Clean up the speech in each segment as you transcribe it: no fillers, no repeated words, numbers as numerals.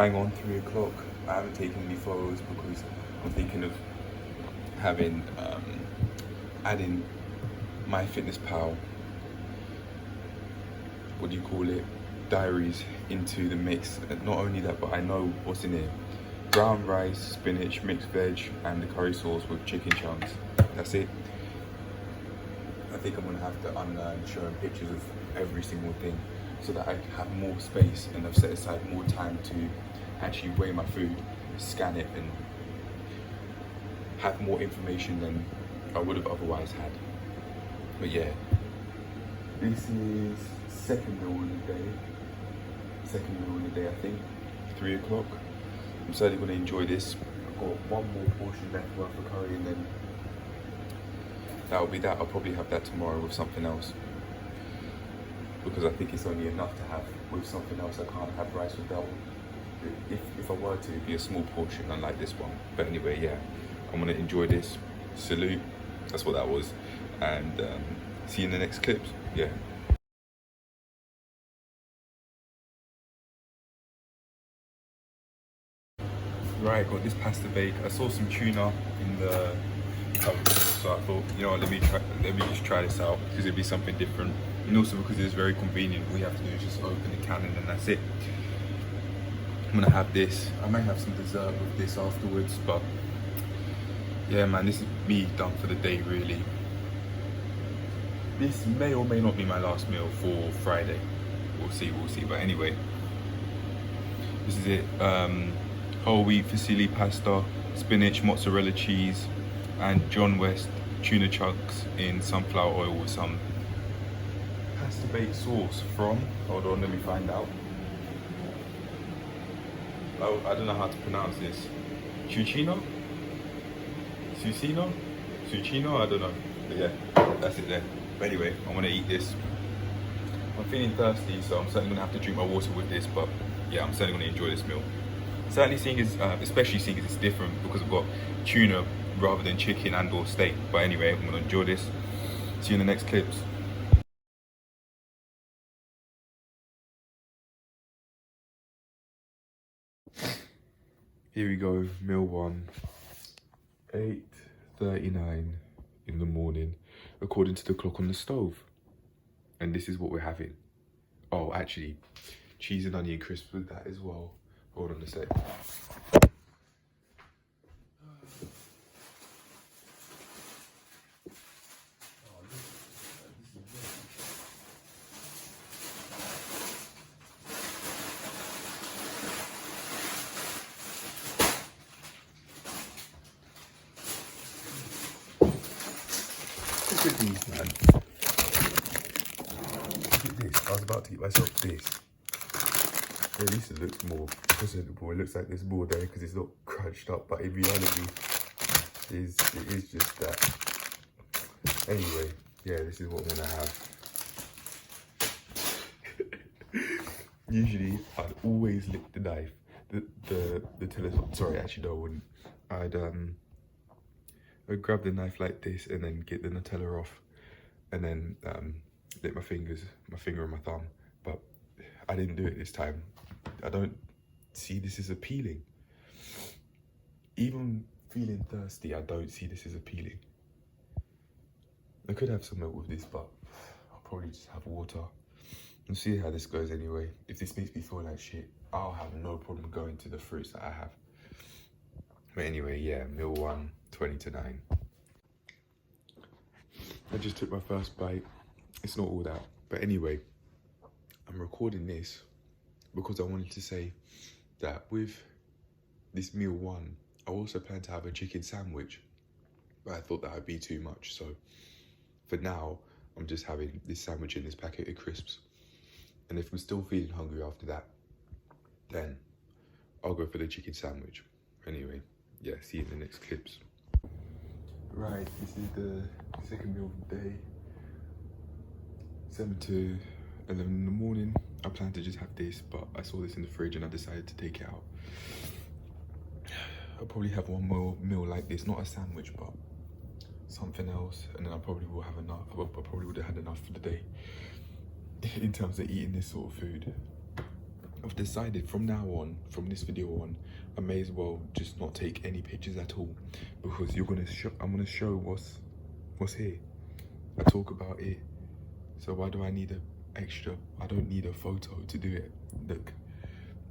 bang on 3 o'clock. I haven't taken any photos because I'm thinking of having adding my Fitness Pal, what do you call it, diaries into the mix. And not only that, but I know what's in it: brown rice, spinach, mixed veg, and the curry sauce with chicken chunks. That's it. I think I'm gonna have to unlearn showing pictures of every single thing so that I have more space, and I've set aside more time to actually weigh my food, scan it, and have more information than I would have otherwise had. But yeah, this is second meal in the day, I think, 3 o'clock. I'm certainly going to enjoy this. I've got one more portion left worth of curry, and then that'll be that. I'll probably have that tomorrow with something else, because I think it's only enough to have with something else. I can't have rice with that one. If I were to, it'd be a small portion, unlike this one. But anyway, yeah, I'm going to enjoy this. Salute. That's what that was. And see you in the next clips. Yeah. Right, got this pasta bake. I saw some tuna in the oven, so I thought, you know what, let me just try this out, because it'd be something different, and also because it's very convenient. All you have to do is just open the can and then that's it. I'm gonna have this. I may have some dessert with this afterwards, but yeah, man, this is me done for the day, really. This may or may not be my last meal for Friday. We'll see. But anyway, this is it. Whole wheat fusilli pasta, spinach, mozzarella cheese, and John West tuna chunks in sunflower oil with some pasta bake sauce from, hold on, let me find out. Oh, I don't know how to pronounce this. Cucino? Sucino? I don't know. But yeah, that's it there. But anyway, I want to eat this. I'm feeling thirsty, so I'm certainly gonna have to drink my water with this, but yeah, I'm certainly gonna enjoy this meal. Certainly especially seeing as it's different, because I've got tuna rather than chicken and or steak. But anyway, I'm gonna enjoy this. See you in the next clips. Here we go, meal one. 8:39 in the morning, according to the clock on the stove. And this is what we're having. Oh, actually, cheese and onion crisps with that as well. Hold on a sec. Look at these, man. Look at this. I was about to get myself this. At least it looks more presentable. It looks like there's more there because it's not crunched up, but in reality, it is just that. Anyway, yeah, this is what I'm gonna have. Usually, I'd always lick the knife, the telephone. Sorry, actually, no, I wouldn't. I'd grab the knife like this and then get the Nutella off, and then lick my finger and my thumb. But I didn't do it this time. I don't see this as appealing. Even feeling thirsty, I don't see this as appealing. I could have some milk with this, but I'll probably just have water. We'll see how this goes anyway. If this makes me feel like shit, I'll have no problem going to the fruits that I have. But anyway, yeah, meal one, 20 to 9. I just took my first bite. It's not all that. But anyway, I'm recording this because I wanted to say that with this meal one, I also plan to have a chicken sandwich, but I thought that would be too much. So for now, I'm just having this sandwich in this packet of crisps. And if I'm still feeling hungry after that, then I'll go for the chicken sandwich. Anyway, yeah, see you in the next clips. Right, this is the second meal of the day. 7 to 11 in the morning. I planned to just have this, but I saw this in the fridge and I decided to take it out. I'll probably have one more meal like this, not a sandwich, but something else, and then I probably will have enough. I probably would have had enough for the day in terms of eating this sort of food. I've decided from now on, from this video on, I may as well just not take any pictures at all, because I'm gonna show what's here. I talk about it, so why do I need I don't need a photo to do it. Look,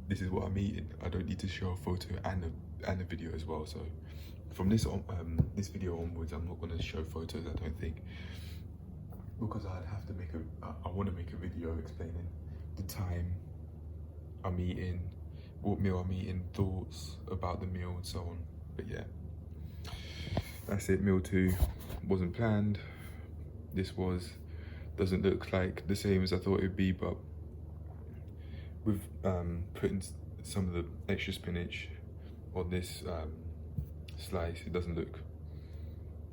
this is what I'm eating. I don't need to show a photo and a video as well. So from this video onwards, I'm not gonna show photos, I don't think, because I'd have to I want to make a video explaining the time I'm eating, what meal I'm eating, thoughts about the meal and so on. But yeah, that's it. Meal 2 wasn't planned. This doesn't look like the same as I thought it would be, but with putting some of the extra spinach on this slice, it doesn't look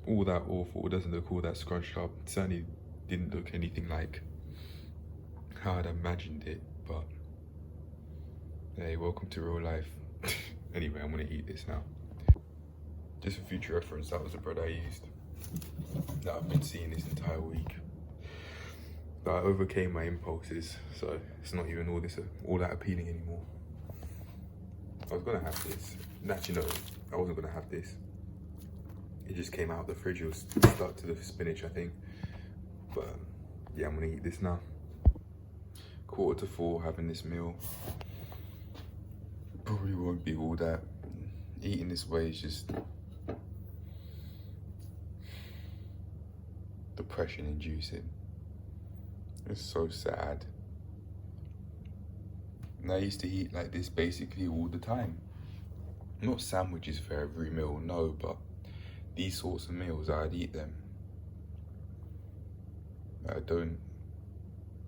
all that awful. It doesn't look all that scrunched up. It certainly didn't look anything like how I'd imagined it, but hey, welcome to real life. Anyway, I'm gonna eat this now. Just for future reference, that was the bread I used that I've been seeing this entire week. But I overcame my impulses, so it's not even all that appealing anymore. I was gonna have this. Actually, no, I wasn't gonna have this. It just came out of the fridge. It was stuck to the spinach, I think. But yeah, I'm gonna eat this now. 3:45, having this meal. Probably won't be all that. Eating this way is just depression inducing. It's so sad. And I used to eat like this basically all the time. Not sandwiches for every meal, no, but these sorts of meals, I'd eat them. I don't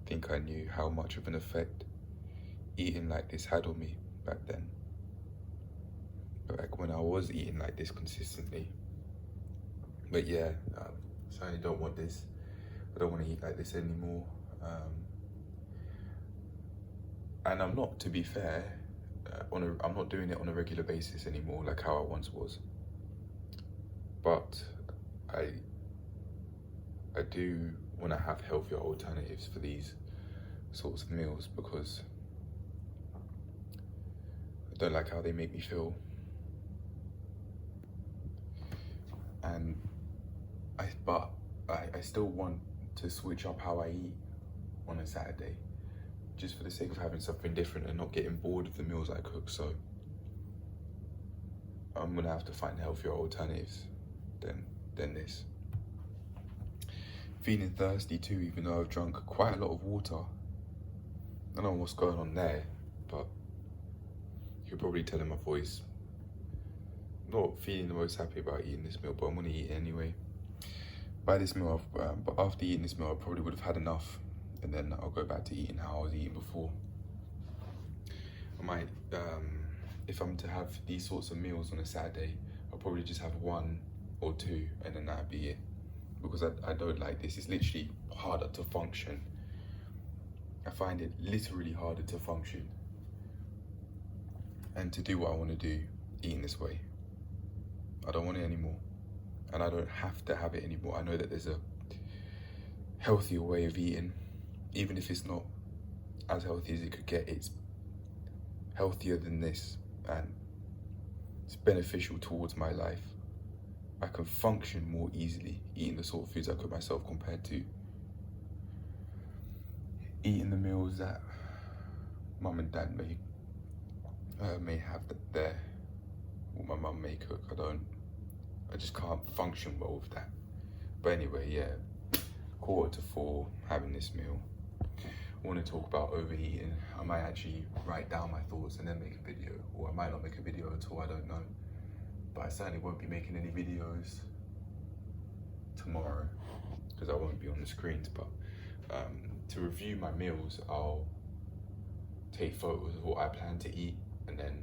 think I knew how much of an effect eating like this had on me back then. Like when I was eating like this consistently. But yeah, certainly don't want this. I don't want to eat like this anymore. And I'm not, to be fair, I'm not doing it on a regular basis anymore, like how I once was. But I do want to have healthier alternatives for these sorts of meals, because I don't like how they make me feel. And I still want to switch up how I eat on a Saturday, just for the sake of having something different and not getting bored of the meals I cook. So I'm gonna have to find healthier alternatives than this. Feeling thirsty too, even though I've drunk quite a lot of water. I don't know what's going on there, but you can probably tell in my voice. Not feeling the most happy about eating this meal, but I'm gonna eat it anyway. But after eating this meal, I probably would have had enough, and then I'll go back to eating how I was eating before. I might, if I'm to have these sorts of meals on a Saturday, I'll probably just have 1 or 2, and then that'd be it. Because I don't like this. It's literally harder to function. I find it literally harder to function and to do what I want to do eating this way. I don't want it anymore, and I don't have to have it anymore. I know that there's a healthier way of eating, even if it's not as healthy as it could get. It's healthier than this, and it's beneficial towards my life. I can function more easily eating the sort of foods I cook myself, compared to eating the meals that mum and dad may have there, or my mum may cook. I just can't function well with that. But anyway, yeah, 3:45, having this meal. I want to talk about overeating. I might actually write down my thoughts and then make a video, or I might not make a video at all, I don't know. But I certainly won't be making any videos tomorrow, because I won't be on the screens. But to review my meals, I'll take photos of what I plan to eat and then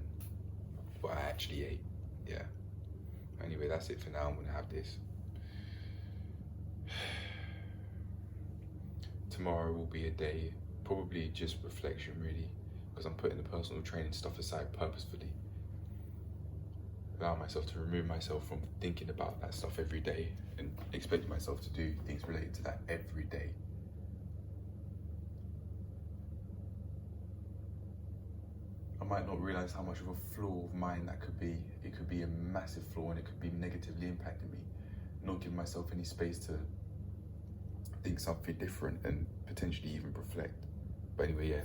what I actually ate. Yeah. Anyway, that's it for now. I'm gonna have this. Tomorrow will be a day, probably just reflection really, because I'm putting the personal training stuff aside purposefully. Allow myself to remove myself from thinking about that stuff every day and expecting myself to do things related to that every day. might not realize how much of a flaw of mine that could be. It could be a massive flaw, and it could be negatively impacting me. Not giving myself any space to think something different and potentially even reflect. But anyway, yeah,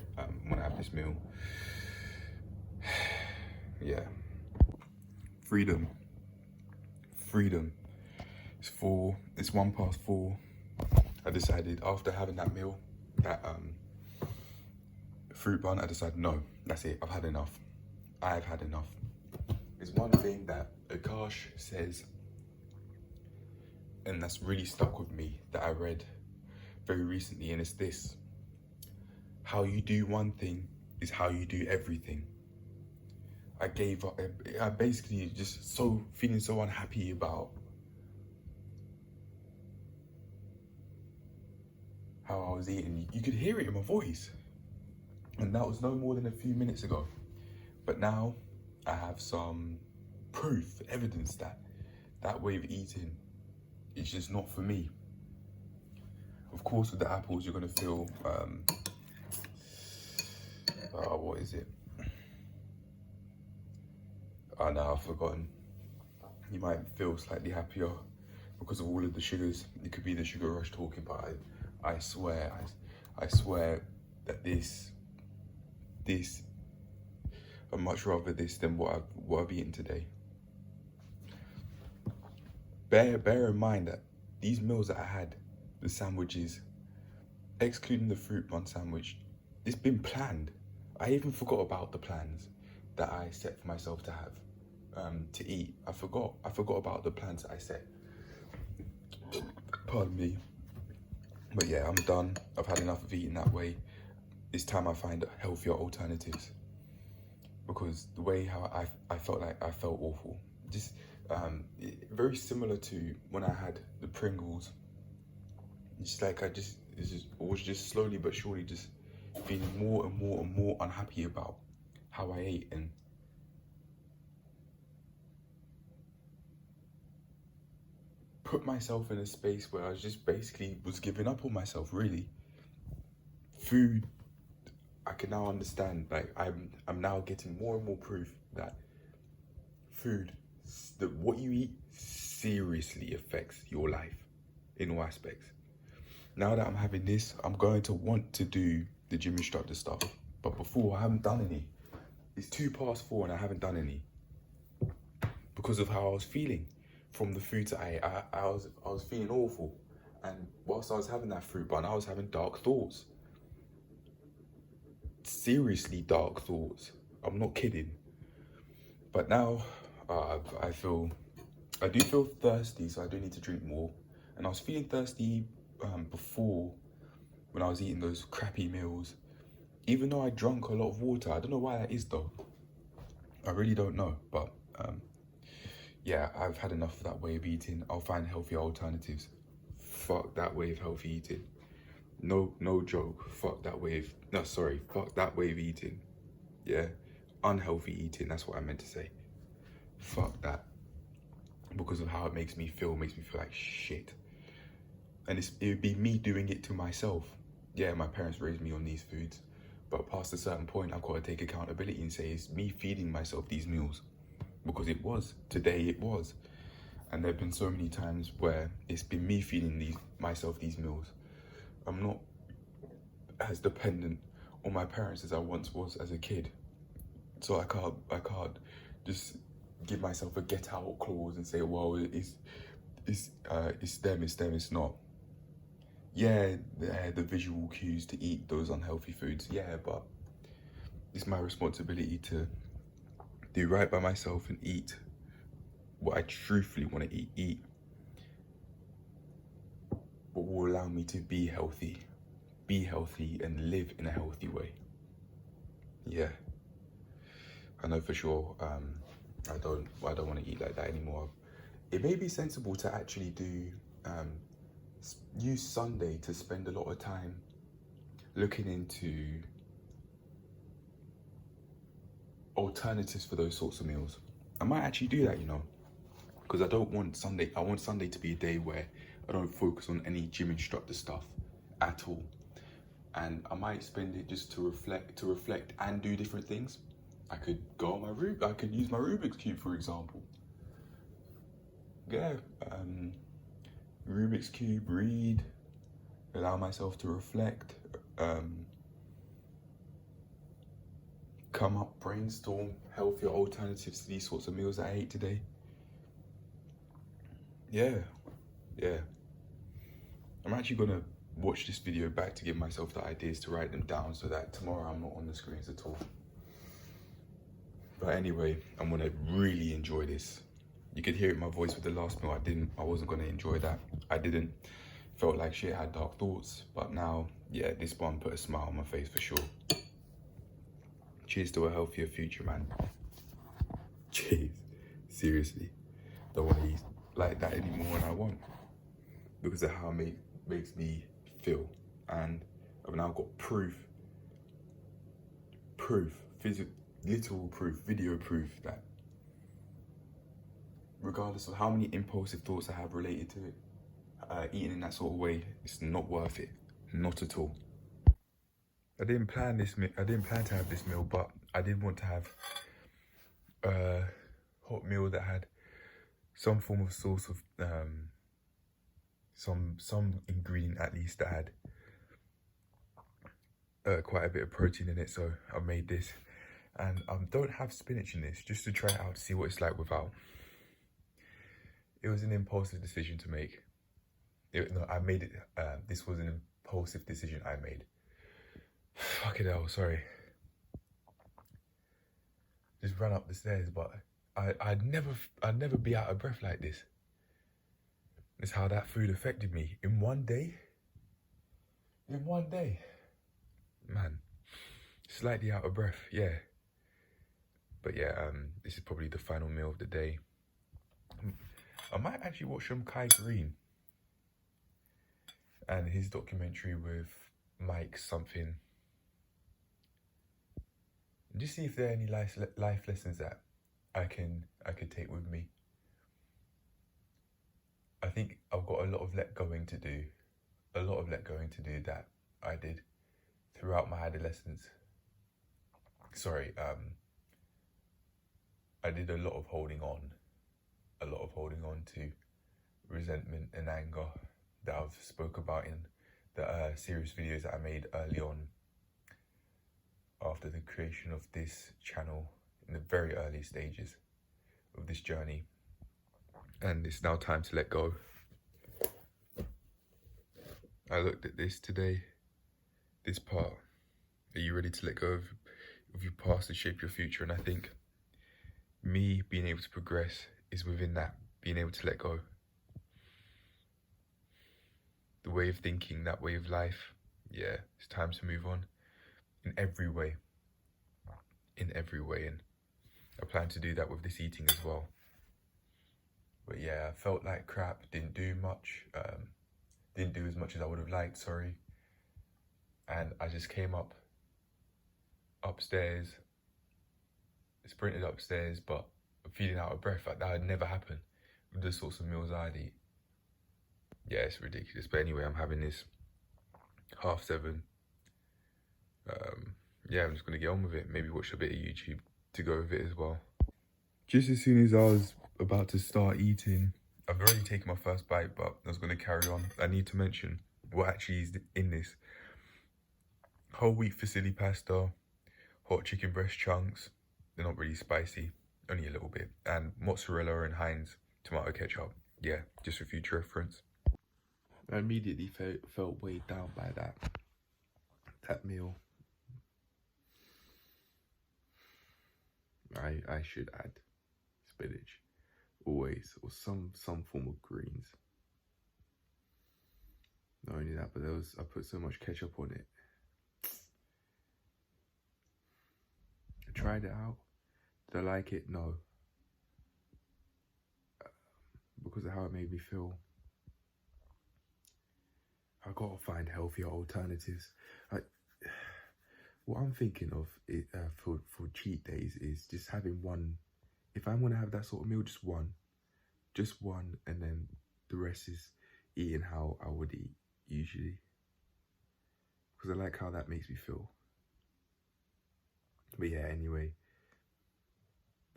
when I have this meal, yeah, freedom. It's 4:01. I decided after having that meal, that fruit bun, I decided, no, that's it, I've had enough. I've had enough. There's one thing that Akash says, and that's really stuck with me, that I read very recently, and it's this: how you do one thing is how you do everything. I gave up. I basically just feeling so unhappy about how I was eating. You could hear it in my voice, and that was no more than a few minutes ago. But now I have some proof, evidence that way of eating is just not for me. Of course, with the apples, you're gonna feel, what is it? Oh no, I've forgotten. You might feel slightly happier because of all of the sugars. It could be the sugar rush talking, but I swear that this, I'd much rather this than what I've eaten today. Bear in mind that these meals that I had, the sandwiches, excluding the fruit bun sandwich, it's been planned. I even forgot about the plans that I set for myself to have, to eat. I forgot about the plans that I set. Pardon me. But yeah, I'm done. I've had enough of eating that way. It's time I find healthier alternatives. Because the way how I felt awful. Just very similar to when I had the Pringles. It's like I was just slowly but surely just feeling more and more unhappy about how I ate, and put myself in a space where I just basically was giving up on myself, really. Food, I can now understand, like I'm now getting more and more proof that food, that what you eat seriously affects your life in all aspects. Now that I'm having this, I'm going to want to do the gym instructor stuff. But before, I haven't done any. It's 4:02 and I haven't done any. Because of how I was feeling from the foods I ate. I was feeling awful. And whilst I was having that fruit bun, I was having dark thoughts. Seriously dark thoughts. I'm not kidding. But now, I do feel thirsty, so I do need to drink more. And I was feeling thirsty before, when I was eating those crappy meals. Even though I drank a lot of water. I don't know why that is though. I really don't know. But yeah, I've had enough of that way of eating. I'll find healthier alternatives. Fuck that way of healthy eating. No joke. Fuck that way of eating. Yeah, unhealthy eating. That's what I meant to say. Fuck that. Because of how it makes me feel like shit. And it would be me doing it to myself. Yeah, my parents raised me on these foods, but past a certain point, I've got to take accountability and say it's me feeding myself these meals, because today it was. And there have been so many times where it's been me feeding myself these meals. I'm not as dependent on my parents as I once was as a kid. So I can't just give myself a get out clause and say, well, it's them, it's not. Yeah, the visual cues to eat those unhealthy foods, yeah, but it's my responsibility to do right by myself and eat what I truthfully want to eat, what will allow me to be healthy and live in a healthy way. Yeah, I know for sure. I don't want to eat like that anymore. It may be sensible to actually use Sunday to spend a lot of time looking into alternatives for those sorts of meals. I might actually do that, because I want Sunday to be a day where I don't focus on any gym instructor stuff at all. And I might spend it just to reflect and do different things. I could go on I could use my Rubik's Cube, for example. Yeah, Rubik's Cube, read, allow myself to reflect, come up, brainstorm healthier alternatives to these sorts of meals that I ate today. Yeah. I'm actually gonna watch this video back to give myself the ideas to write them down so that tomorrow I'm not on the screens at all. But anyway, I'm gonna really enjoy this. You could hear it in my voice with the last meal. I wasn't gonna enjoy that. I didn't. Felt like shit, had dark thoughts. But now, yeah, this one put a smile on my face for sure. Cheers to a healthier future, man. Cheers. Seriously. Don't want to eat like that anymore and I won't. Because of how it makes me feel. And I've now got literal proof, video proof that regardless of how many impulsive thoughts I have related to it, eating in that sort of way, it's not worth it. Not at all. I didn't plan to have this meal, but I did want to have a hot meal that had some form of source of some ingredient at least that had quite a bit of protein in it. So I made this, and don't have spinach in this, just to try it out to see what it's like without. It was an impulsive decision to make. I made it. This was an impulsive decision I made. Fucking hell, sorry. Just ran up the stairs, but I'd never be out of breath like this. It's how that food affected me in one day. Man, slightly out of breath, yeah. But yeah, this is probably the final meal of the day. I might actually watch some Kai Green and his documentary with Mike something. And just see if there are any life lessons that I could take with me. I think I've got a lot of let going to do. That I did throughout my adolescence. Sorry, I did a lot of holding on to resentment and anger that I've spoke about in the series videos that I made early on after the creation of this channel, in the very early stages of this journey. And it's now time to let go. I looked at this today, this part. Are you ready to let go of your past and shape your future? And I think me being able to progress is within that, being able to let go. The way of thinking, that way of life, yeah, it's time to move on in every way. And I plan to do that with this eating as well. But yeah, I felt like crap, didn't do much, didn't do as much as I would have liked, sorry. And I just came upstairs, sprinted upstairs, but I'm feeling out of breath. Like that would never happen with the sorts of meals I'd eat. Yeah, it's ridiculous. But anyway, I'm having this 7:30. Yeah, I'm just gonna get on with it. Maybe watch a bit of YouTube to go with it as well. Just as soon as I was about to start eating, I've already taken my first bite, but I was gonna carry on. I need to mention what actually is in this. Whole wheat fusilli pasta, hot chicken breast chunks. They're not really spicy, only a little bit. And mozzarella and Heinz tomato ketchup. Yeah, just for future reference. I immediately felt weighed down by that meal. I should add spinach, always, or some form of greens. Not only that, but I put so much ketchup on it. I tried it out. Did I like it? No. Because of how it made me feel. I gotta find healthier alternatives. What I'm thinking of for cheat days is just having one. If I'm gonna have that sort of meal, just one, and then the rest is eating how I would eat usually. Because I like how that makes me feel. But yeah, anyway,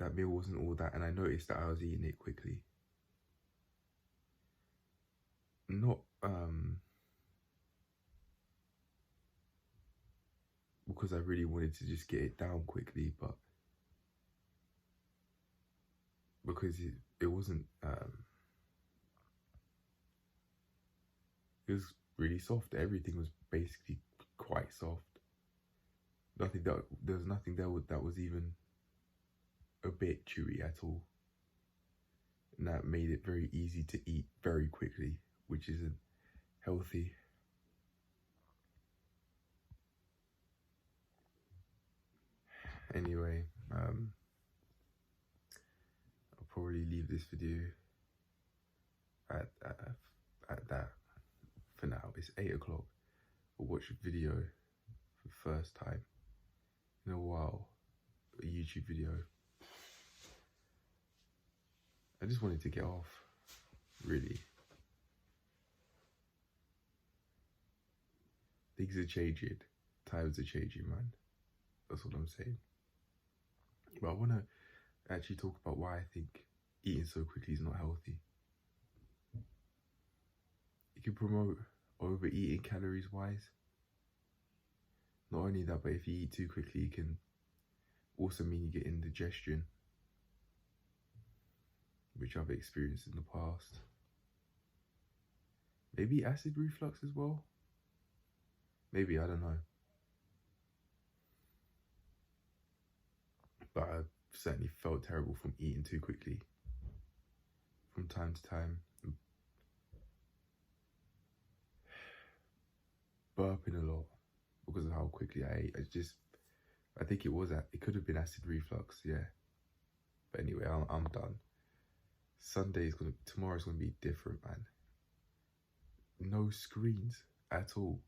that meal wasn't all that, and I noticed that I was eating it quickly. Not because I really wanted to just get it down quickly, but because it wasn't it was really soft. Everything was basically quite soft. There was nothing there that was even a bit chewy at all. And that made it very easy to eat very quickly, which isn't healthy. Anyway, I'll probably leave this video at that for now. It's 8 o'clock. I'll watch a video for the first time in a while, a YouTube video. I just wanted to get off, really. Things are changing, times are changing, man. That's what I'm saying. But I want to actually talk about why I think eating so quickly is not healthy. It can promote overeating calories wise. Not only that, but if you eat too quickly, it can also mean you get indigestion, which I've experienced in the past. Maybe acid reflux as well. Maybe, I don't know. But I've certainly felt terrible from eating too quickly from time to time. Burping a lot because of how quickly I ate. I think it could have been acid reflux, yeah. But anyway, I'm done. Tomorrow's gonna be different, man. No screens at all.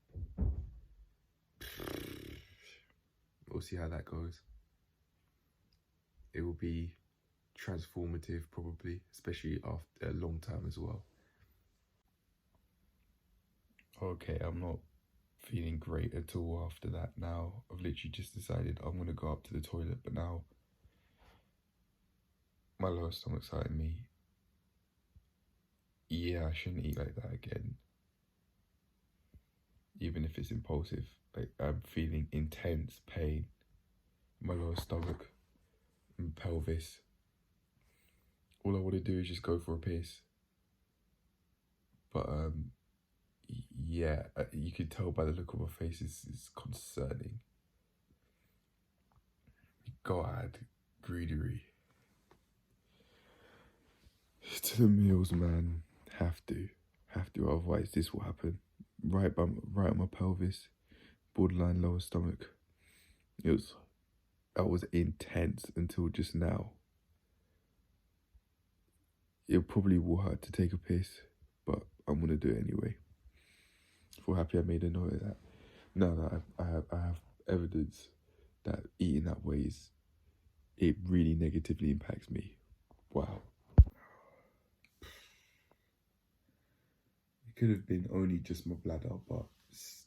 We'll see how that goes. It will be transformative, probably, especially after a long time as well. Okay, I'm not feeling great at all after that now. I've literally just decided I'm going to go up to the toilet, but now my lower stomach's hurting me. Yeah, I shouldn't eat like that again. Even if it's impulsive. Like, I'm feeling intense pain in my lower stomach and pelvis. All I want to do is just go for a piss. But yeah, you could tell by the look on my face, it's concerning. God, greedery. To the meals, man. Have to, otherwise this will happen. Right on my pelvis, borderline lower stomach. That was intense until just now. It probably will hurt to take a piss, but I'm gonna do it anyway. Feel happy I made a note of that. Now that I have evidence that eating that way it really negatively impacts me. Wow. It could have been only just my bladder, but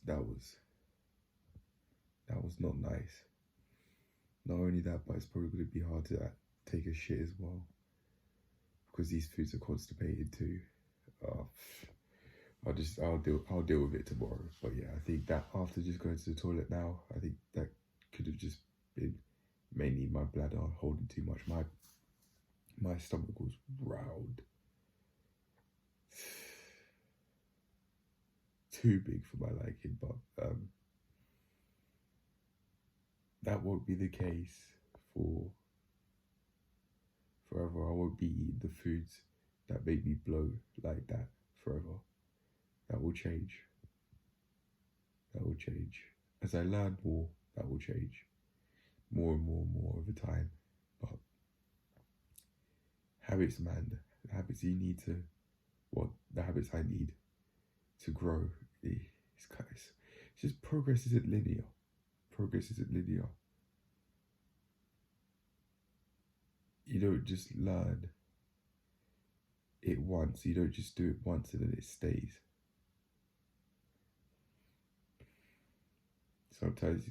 that was not nice. Not only that, but it's probably going to be hard to take a shit as well, because these foods are constipated too. I'll deal with it tomorrow. But yeah, I think that after just going to the toilet now, I think that could have just been mainly my bladder holding too much. My stomach was round. Too big for my liking, but that won't be the case for forever. I won't be eating the foods that make me blow like that forever. That will change. That will change. As I learn more, that will change. More and more and more over time. But habits, man. The habits you need to, the habits I need to grow. It's just progress isn't linear. Progress isn't linear. You don't just learn it once. You don't just do it once and then it stays. Sometimes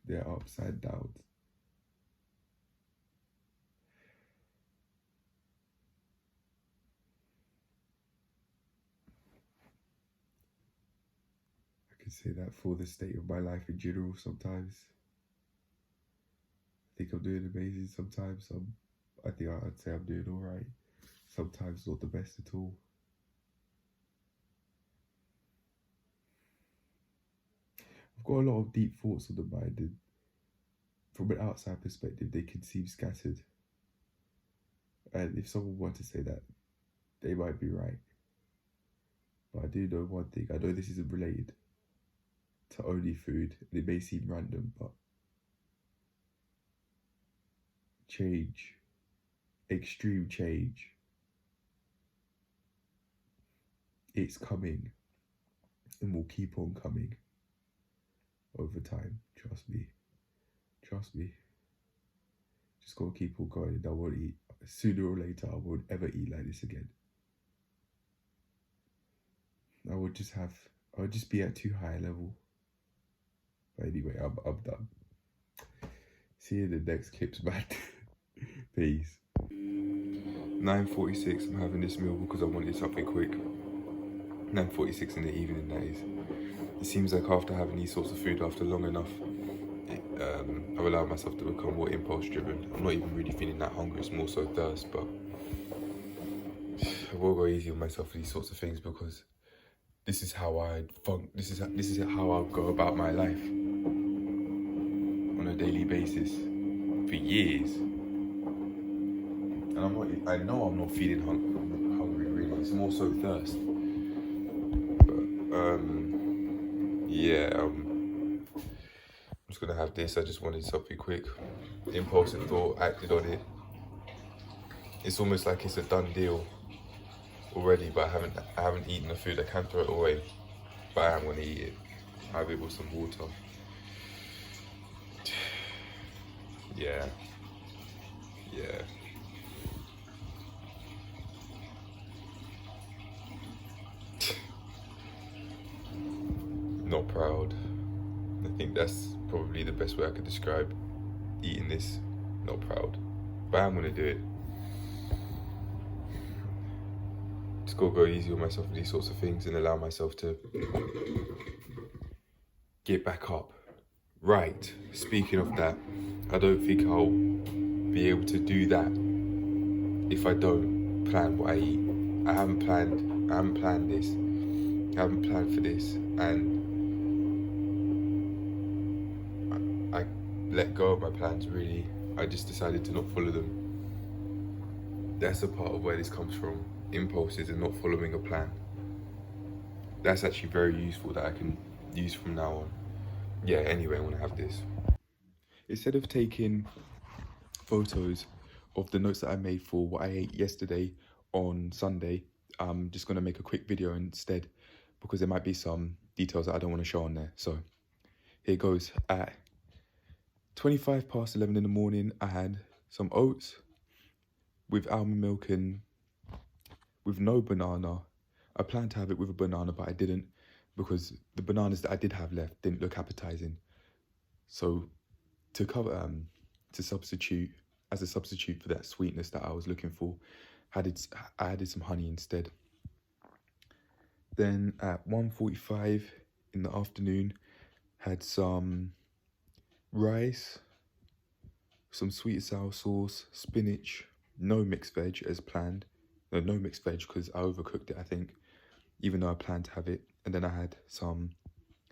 there are ups and downs. say that for the state of my life in general. Sometimes I think I'm doing amazing. Sometimes I think I'd say I'm doing all right. Sometimes not the best at all. I've got a lot of deep thoughts on the mind, and from an outside perspective, they can seem scattered. And if someone were to say that, they might be right. But I do know one thing. I know this isn't related to only food. It may seem random, but change, extreme change, it's coming and will keep on coming over time. Trust me. Trust me. Just gotta keep on going, and I won't eat. Sooner or later, I won't ever eat like this again. I would just be at too high a level. But anyway, I'm done. See you in the next clips, man. Peace. 9:46, I'm having this meal because I wanted something quick. 9:46 in the evening, that is. It seems like after having these sorts of food after long enough, I've allowed myself to become more impulse driven. I'm not even really feeling that hungry, it's more so thirst, but I will go easy on myself for these sorts of things because this is how I this is how I'll go about my life on a daily basis for years. And I know I'm not feeling hungry really, it's more so thirst. But yeah, I'm just gonna have this. I just wanted something quick. Impulsive thought, acted on it. It's almost like it's a done deal already, but I haven't eaten the food. I can throw it away, but I am gonna eat it. Have it with some water. Yeah. Not proud. I think that's probably the best way I could describe eating this. Not proud, but I'm gonna do it. Just gotta go easy on myself with these sorts of things and allow myself to get back up. Right, speaking of that, I don't think I'll be able to do that if I don't plan what I eat. I haven't planned this. I haven't planned for this, and I let go of my plans really. I just decided to not follow them. That's a part of where this comes from. Impulses and not following a plan. That's actually very useful that I can use from now on. Yeah, anyway, I want to have this. Instead of taking photos of the notes that I made for what I ate yesterday on Sunday, I'm just going to make a quick video instead because there might be some details that I don't want to show on there. So here goes. At 11:25 in the morning, I had some oats with almond milk and with no banana. I planned to have it with a banana, but I didn't because the bananas that I did have left didn't look appetizing. So to substitute, as a substitute for that sweetness that I was looking for, I added some honey instead. Then at 1:45 in the afternoon, had some rice, some sweet and sour sauce, spinach, no mixed veg as planned. No mixed veg because I overcooked it, I think, even though I planned to have it. And then I had some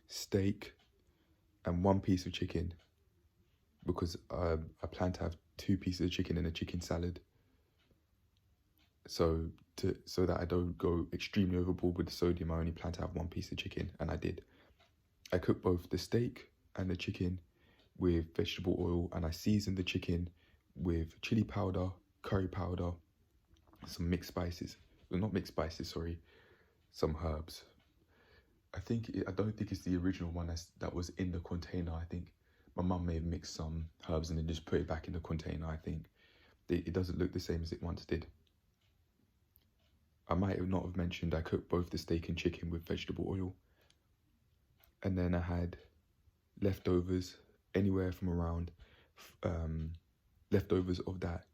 steak and 1 piece of chicken because I planned to have 2 pieces of chicken and a chicken salad. So that I don't go extremely overboard with the sodium, I only plan to have 1 piece of chicken, and I did. I cooked both the steak and the chicken with vegetable oil, and I seasoned the chicken with chili powder, curry powder, some mixed spices. Well, not mixed spices, sorry, some herbs. I don't think it's the original one that was in the container. I think my mum may have mixed some herbs and then just put it back in the container. I think it doesn't look the same as it once did. I might have not have mentioned I cooked both the steak and chicken with vegetable oil. And then I had leftovers, anywhere from around, leftovers of that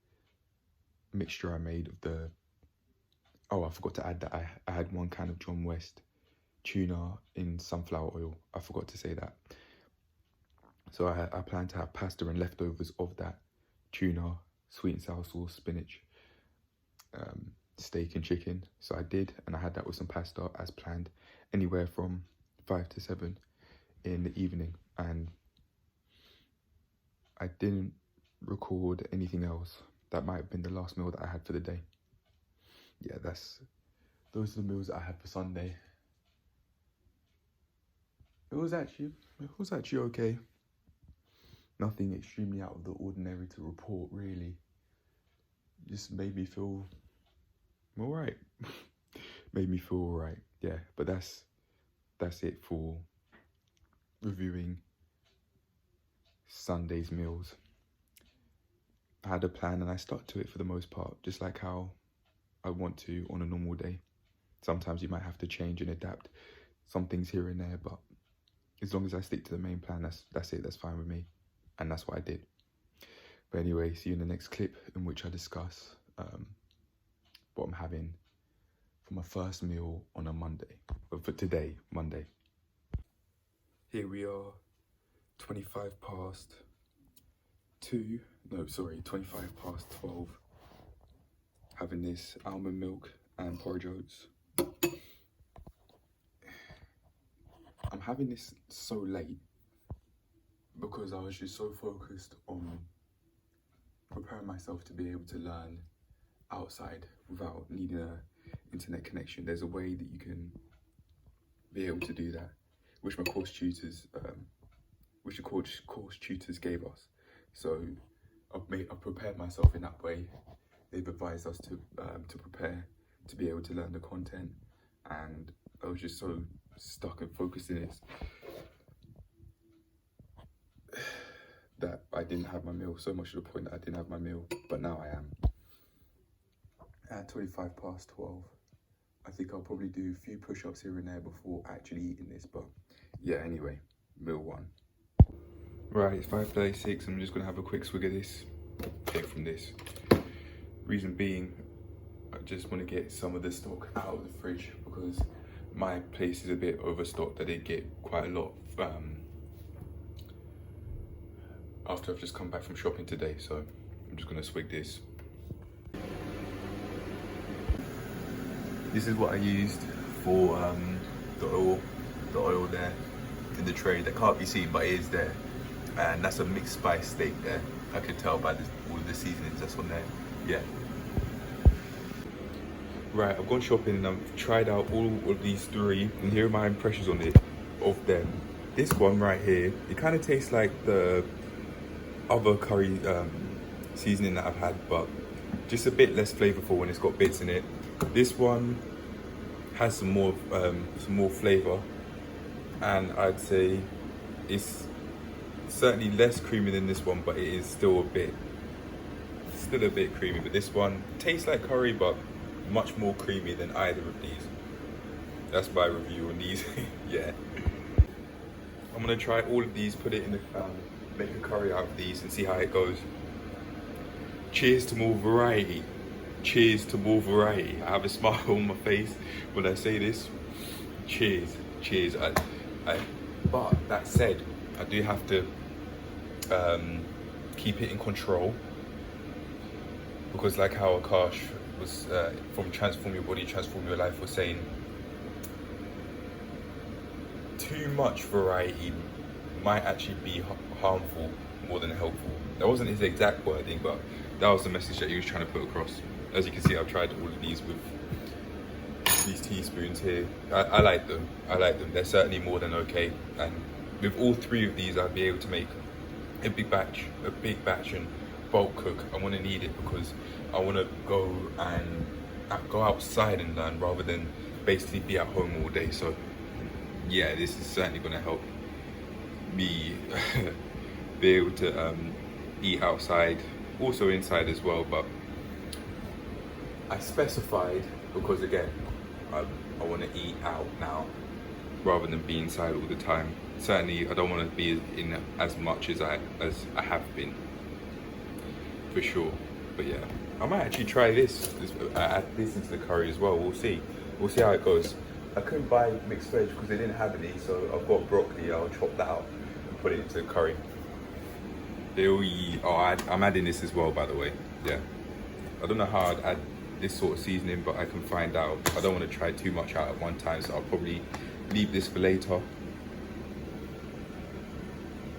mixture I made of the, oh, I forgot to add that I had 1 can of John West tuna in sunflower oil. I forgot to say that. So I plan to have pasta and leftovers of that tuna, sweet and sour sauce, spinach, steak and chicken. So I did, and I had that with some pasta as planned, anywhere from 5 to 7 in the evening. And I didn't record anything else. That might have been the last meal that I had for the day. Yeah, those are the meals that I had for Sunday. It was actually okay. Nothing extremely out of the ordinary to report, really. Just made me feel alright. Made me feel alright, yeah. But that's it for reviewing Sunday's meals. I had a plan and I stuck to it for the most part, just like how I want to on a normal day. Sometimes you might have to change and adapt some things here and there, but as long as I stick to the main plan, that's it, that's fine with me. And that's what I did. But anyway, see you in the next clip, in which I discuss what I'm having for my first meal on a Monday. But for today, Monday. Here we are, 25 past 12. Having this almond milk and porridge oats. I'm having this so late because I was just so focused on preparing myself to be able to learn outside without needing an internet connection. There's a way that you can be able to do that, which my course tutors, gave us. So I've prepared myself in that way. They've advised us to prepare to be able to learn the content, and I was just so stuck and focused in it that I didn't have my meal, so much to the point that I didn't have my meal, but now I am. At 25 past 12, I think I'll probably do a few push-ups here and there before actually eating this, but yeah, anyway, meal one. Right, it's 5:36, I'm just gonna have a quick swig of this, take from this. Reason being, I just wanna get some of the stock out of the fridge because my place is a bit overstocked. I did get quite a lot after I've just come back from shopping today, so I'm just gonna swig this. This is what I used for the oil there in the tray that can't be seen but it is there, and that's a mixed spice steak there. I could tell by all of the seasonings that's on there. Yeah. Right, I've gone shopping and I've tried out all of these three, and here are my impressions on it of them. This one right here, it kind of tastes like the other curry seasoning that I've had, but just a bit less flavorful when it's got bits in it. This one has some more flavor, and I'd say it's certainly less creamy than this one, but it is still a bit creamy. But this one tastes like curry, but much more creamy than either of these. That's my review on these. Yeah. I'm gonna try all of these, put it in the make a curry out of these and see how it goes. Cheers to more variety. Cheers to more variety. I have a smile on my face when I say this. Cheers. Cheers. But that said, I do have to keep it in control, because like how Akash was from Transform Your Body, Transform Your Life was saying, too much variety might actually be harmful more than helpful. That wasn't his exact wording, but that was the message that he was trying to put across. As you can see, I've tried all of these with these teaspoons here. I like them. They're certainly more than okay. And with all three of these, I'd be able to make a big batch and bulk cook. I want to need it because I want to go outside and learn rather than basically be at home all day. So yeah, this is certainly going to help me be able to eat outside, also inside as well. But I specified because again, I want to eat out now rather than be inside all the time. Certainly, I don't want to be in as much as I have been, for sure. But yeah, I might actually try this. Add this into the curry as well. We'll see how it goes. I couldn't buy mixed veg because they didn't have any, so I've got broccoli. I'll chop that up and put it into the curry. I'm adding this as well, by the way. Yeah. I don't know how I'd add this sort of seasoning, but I can find out. I don't want to try too much out at one time, so I'll probably leave this for later.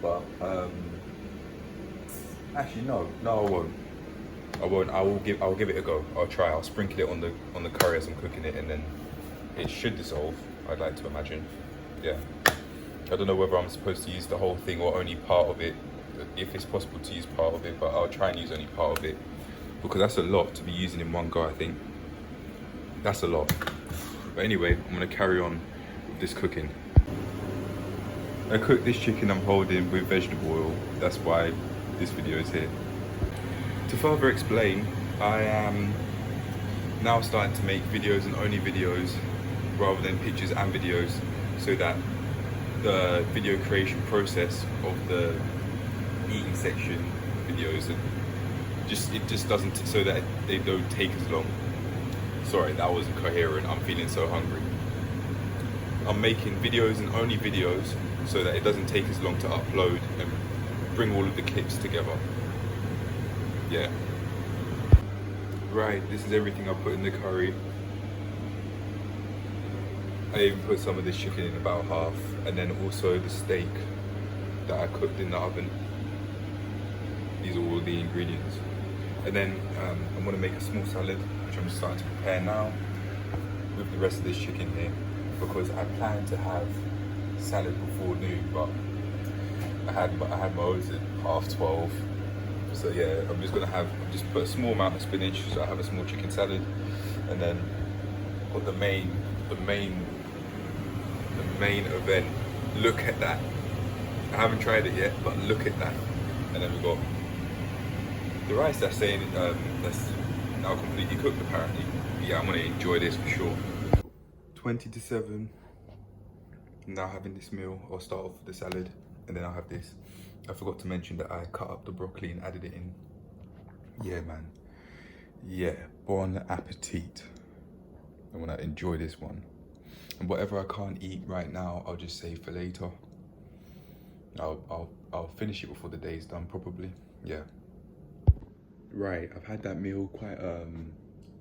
But actually no, I won't. I'll give it a go. I'll try. I'll sprinkle it on the curry as I'm cooking it, and then it should dissolve. I'd like to imagine. Yeah. I don't know whether I'm supposed to use the whole thing or only part of it. If it's possible to use part of it, but I'll try and use only part of it because that's a lot to be using in one go. I think that's a lot. But anyway, I'm gonna carry on with this cooking. I cooked this chicken I'm holding with vegetable oil. That's why this video is here. To further explain, I am now starting to make videos and only videos rather than pictures and videos, so that the video creation process of the eating section videos and it just doesn't, so that they don't take as long. Sorry, that wasn't coherent. I'm feeling so hungry. I'm making videos and only videos so that it doesn't take as long to upload and bring all of the clips together. Yeah. Right, this is everything I put in the curry. I even put some of this chicken in, about half, and then also the steak that I cooked in the oven. These are all the ingredients. And then I'm gonna make a small salad, which I'm just starting to prepare now with the rest of this chicken here, because I plan to have salad before noon, but I had my oats at 12:30. So yeah, I'm just put a small amount of spinach, so I have a small chicken salad, and then got the main event. Look at that. I haven't tried it yet, but look at that. And then we got the rice that's saying that's now completely cooked apparently. Yeah, I'm gonna enjoy this for sure. 20 to 7. Now having this meal. I'll start off with the salad and then I'll have this. I forgot to mention that I cut up the broccoli and added it in. Yeah, man. Yeah, bon appetit. I wanna enjoy this one. And whatever I can't eat right now, I'll just save for later. I'll finish it before the day's done, probably. Yeah. Right, I've had that meal quite a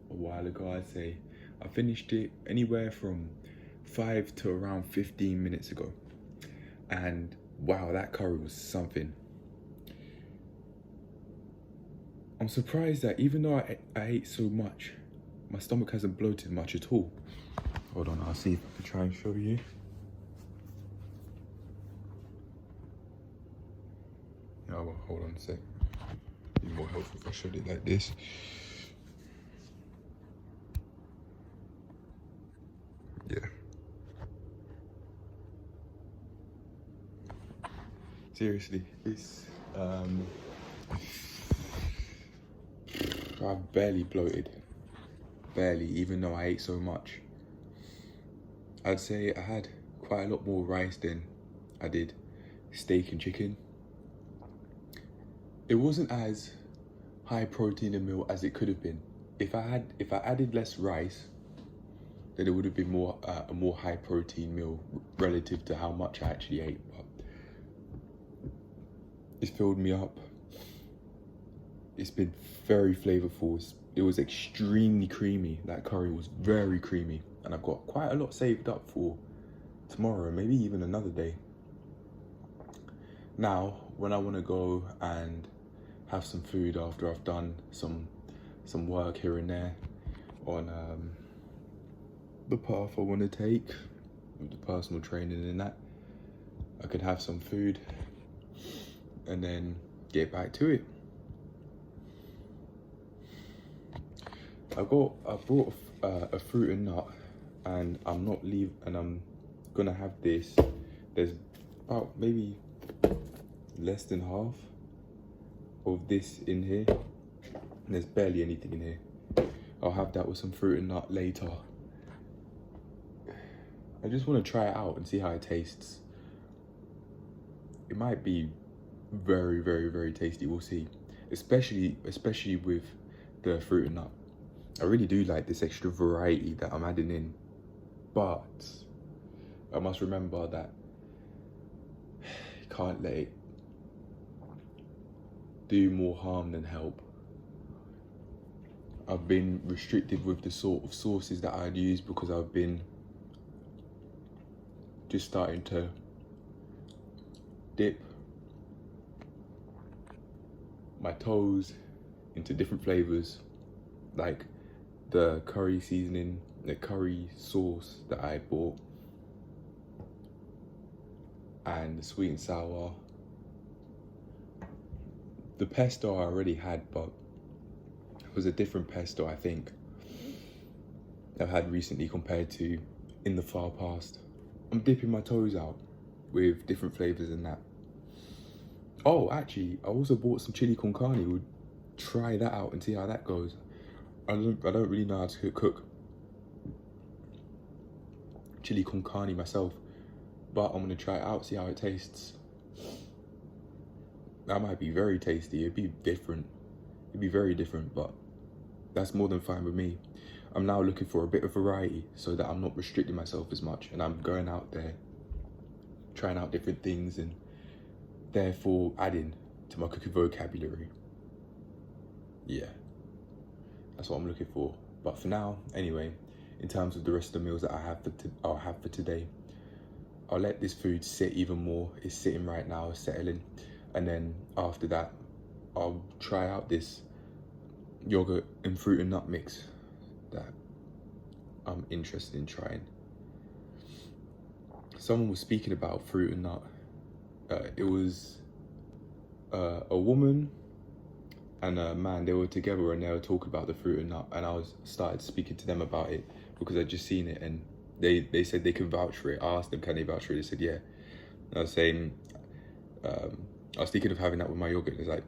while ago, I'd say. I finished it anywhere from 5 to around 15 minutes ago. And wow, that curry was something. I'm surprised that even though I ate so much, my stomach hasn't bloated much at all. Hold on, I'll see if I can try and show you. Oh, well, hold on a sec. Be more helpful if I showed it like this. Yeah. Seriously, it's I've barely bloated. Barely, even though I ate so much. I'd say I had quite a lot more rice than I did steak and chicken. It wasn't as high protein a meal as it could have been. If I added less rice, then it would have been a more high protein meal relative to how much I actually ate. But it's filled me up. It's been very flavorful. It was extremely creamy. That curry was very creamy, and I've got quite a lot saved up for tomorrow, maybe even another day. Now, when I want to go and have some food after I've done some work here and there on the path I want to take with the personal training and that, I could have some food and then get back to it. I brought a fruit and nut, and I'm gonna have this. There's about maybe less than half of this in here, and there's barely anything in here. I'll have that with some fruit and nut later. I just want to try it out and see how it tastes. It might be very, very, very tasty. We'll see. Especially with the fruit and nut. I really do like this extra variety that I'm adding in. but I must remember that you can't let it do more harm than help. I've been restricted with the sort of sauces that I'd use because I've been just starting to dip my toes into different flavors, like the curry seasoning, the curry sauce that I bought, and the sweet and sour. The pesto I already had, but it was a different pesto, I think, I've had recently compared to in the far past. I'm dipping my toes out with different flavors and that. Oh, actually, I also bought some chili con carne. We'll try that out and see how that goes. I don't really know how to cook chili con carne myself, but I'm gonna try it out, see how it tastes. That might be very tasty. It'd be different. It'd be very different, but that's more than fine with me. I'm now looking for a bit of variety so that I'm not restricting myself as much, and I'm going out there, trying out different things, and therefore adding to my cooking vocabulary. Yeah, that's what I'm looking for. But for now, anyway, in terms of the rest of the meals that I'll have for today, I'll let this food sit even more. It's sitting right now, settling. And then after that, I'll try out this yogurt and fruit and nut mix that I'm interested in trying. Someone was speaking about fruit and nut. It was a woman and a man. They were together and they were talking about the fruit and nut, and I started speaking to them about it because I'd just seen it, and they said they can vouch for it. I asked them, can they vouch for it? They said, yeah. And I was saying, I was thinking of having that with my yogurt. It's like,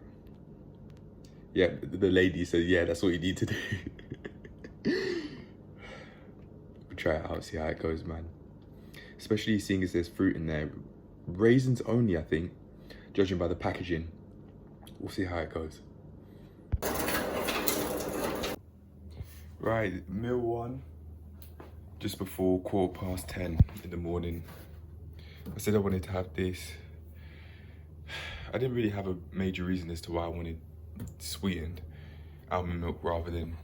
yeah, the lady said, yeah, that's what you need to do. We'll try it out, see how it goes, man. Especially seeing as there's fruit in there. Raisins only, I think, judging by the packaging. We'll see how it goes. Right, meal one, just before 10:15 in the morning. I said I wanted to have this. I didn't really have a major reason as to why I wanted sweetened almond milk rather than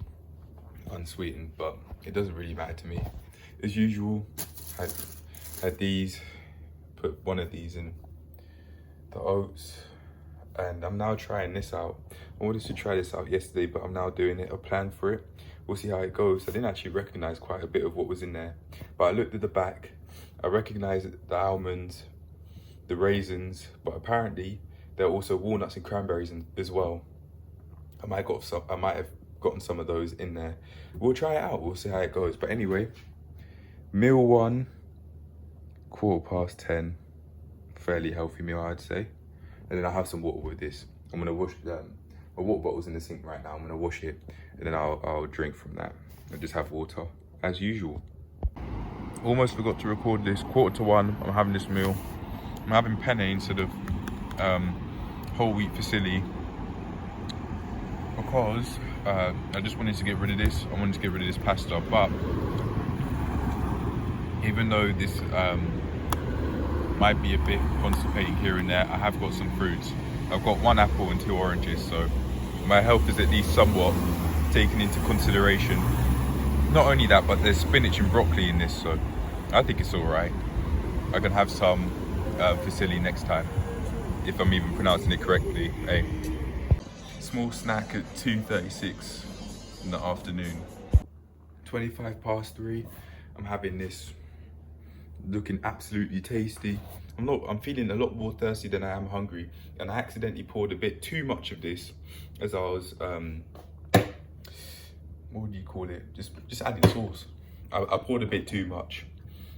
unsweetened, but it doesn't really matter to me. As usual, had these, put one of these in the oats, and I'm now trying this out. I wanted to try this out yesterday, but I'm now doing it. I planned for it. We'll see how it goes. I didn't actually recognize quite a bit of what was in there, but I looked at the back. I recognized the almonds, the raisins, but apparently there are also walnuts and cranberries as well. I might have gotten some of those in there. We'll try it out. We'll see how it goes. But anyway, meal one, 10:15. Fairly healthy meal, I'd say. And then I'll have some water with this. I'm gonna wash my water bottle's in the sink right now. I'm gonna wash it, and then I'll drink from that. I'll just have water as usual. Almost forgot to record this. 1:45. I'm having this meal. I'm having penne instead of whole wheat fusilli because I just wanted to get rid of this. I wanted to get rid of this pasta, but even though this might be a bit constipating here and there, I have got some fruits. I've got 1 apple and 2 oranges, so my health is at least somewhat taken into consideration. Not only that, but there's spinach and broccoli in this, so I think it's all right. I can have some fusilli next time, if I'm even pronouncing it correctly. Hey. Small snack at 2:36 in the afternoon. 3:25. I'm having this, looking absolutely tasty. I'm feeling a lot more thirsty than I am hungry, and I accidentally poured a bit too much of this as I was what do you call it? Just adding sauce. I poured a bit too much,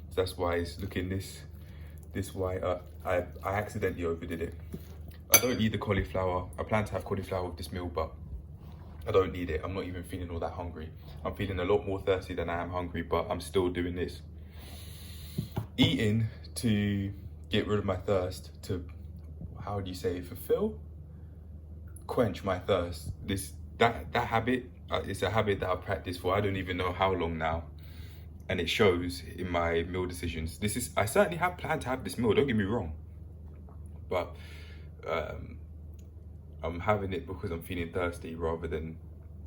so that's why it's looking this white. I accidentally overdid it. I don't need the cauliflower. I plan to have cauliflower with this meal, but I don't need it. I'm not even feeling all that hungry. I'm feeling a lot more thirsty than I am hungry, but I'm still doing this. Eating to get rid of my thirst, to, how do you say, quench my thirst. That habit, it's a habit that I've practiced for I don't even know how long now. and it shows in my meal decisions. I certainly have planned to have this meal, don't get me wrong, but I'm having it because I'm feeling thirsty rather than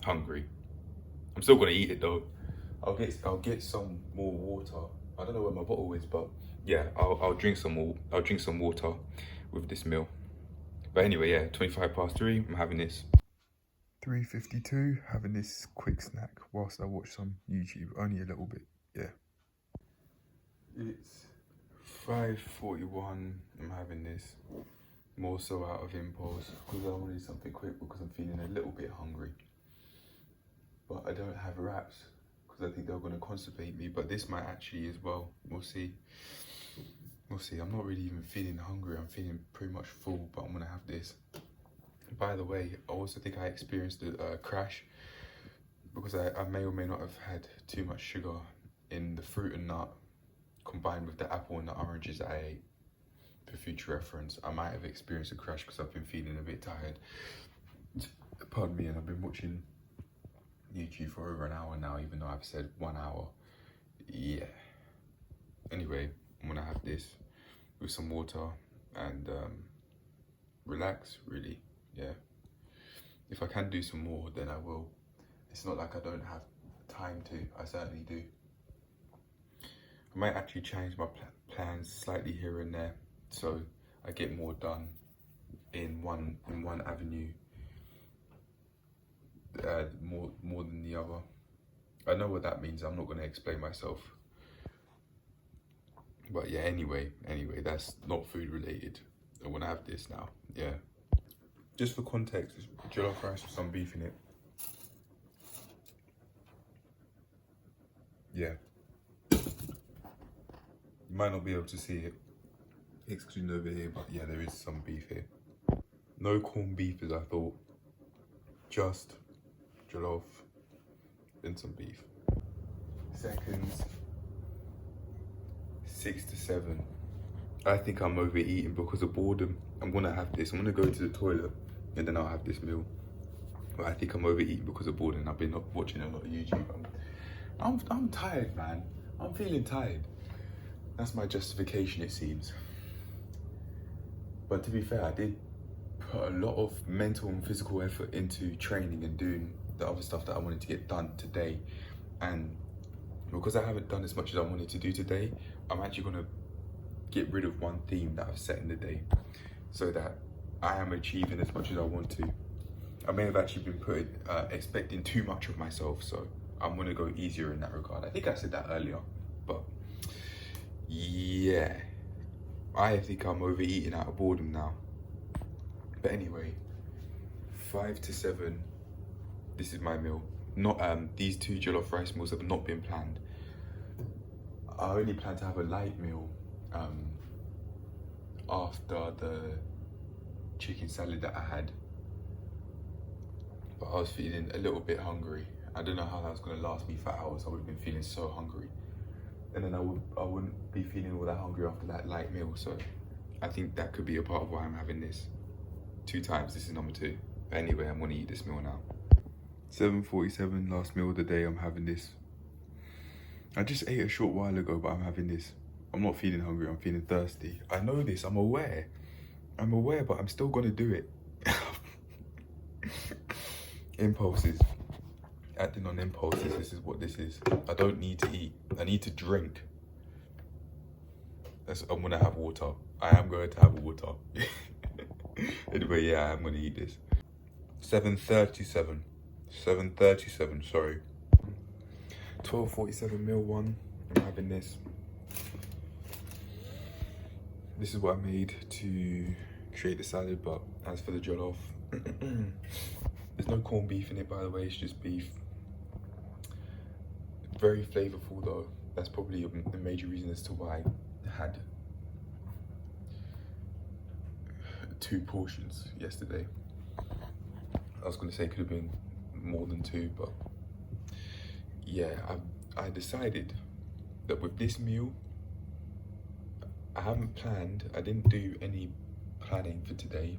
hungry. I'm still gonna eat it though. I'll get some more water. I don't know where my bottle is, but yeah, I'll drink some more. I'll drink some water with this meal. But anyway, yeah, 3:25. I'm having this. 3:52, having this quick snack whilst I watch some YouTube, only a little bit, yeah. It's 5:41, I'm having this, more so out of impulse, because I wanted something quick because I'm feeling a little bit hungry. But I don't have wraps, because I think they're going to constipate me, but this might actually as well, we'll see. We'll see, I'm not really even feeling hungry, I'm feeling pretty much full, but I'm going to have this. By the way, I also think I experienced a crash because I may or may not have had too much sugar in the fruit and nut combined with the apple and the oranges I ate. For future reference, I might have experienced a crash because I've been feeling a bit tired. Pardon me, and I've been watching YouTube for over an hour now, even though I've said 1 hour. Yeah. Anyway, I'm gonna have this with some water and relax, really. Yeah, if I can do some more, then I will. It's not like I don't have time to, I certainly do. I might actually change my plans slightly here and there, so I get more done in one avenue, more than the other. I know what that means, I'm not gonna explain myself. But yeah, anyway, that's not food related. I wanna have this now, yeah. Just for context, it's jollof rice with some beef in it. Yeah. You might not be able to see it, excluding over here, but yeah, there is some beef here. No corned beef as I thought, just jollof and some beef. Seconds, 6 to 7. I think I'm overeating because of boredom. I'm gonna have this. I'm gonna go to the toilet and then I'll have this meal. But I think I'm overeating because of boredom. I've been watching a lot of YouTube. I'm tired, man. I'm feeling tired. That's my justification, it seems. But to be fair, I did put a lot of mental and physical effort into training and doing the other stuff that I wanted to get done today. And because I haven't done as much as I wanted to do today, I'm actually gonna get rid of one theme that I've set in the day so that I am achieving as much as I want to. I may have actually been expecting too much of myself, so I'm gonna go easier in that regard. I think I said that earlier, but yeah, I think I'm overeating out of boredom now. But anyway, 5 to 7, this is my meal. Not these 2 jollof rice meals have not been planned. I only plan to have a light meal after the chicken salad that I had, but I was feeling a little bit hungry. I don't know how that was going to last me for hours. I would have been feeling so hungry, and then I wouldn't be feeling all that hungry after that light meal. So I think that could be a part of why I'm having this 2 times. This is number 2. But anyway, I'm going to eat this meal now. 7:47, last meal of the day. I'm having this. I just ate a short while ago, but I'm having this. I'm not feeling hungry, I'm feeling thirsty. I know this, I'm aware, but I'm still gonna do it. Impulses, acting on impulses, this is what this is. I don't need to eat, I need to drink. I'm gonna have water. I am going to have water. Anyway, yeah, I'm gonna eat this. 7:37, sorry. 12:47, meal 1, I'm having this. This is what I made to create the salad, but as for the jollof, there's no corned beef in it, by the way, it's just beef. Very flavorful though. That's probably the major reason as to why I had 2 portions yesterday. I was gonna say it could have been more than 2, but yeah, I decided that with this meal, I didn't do any planning for today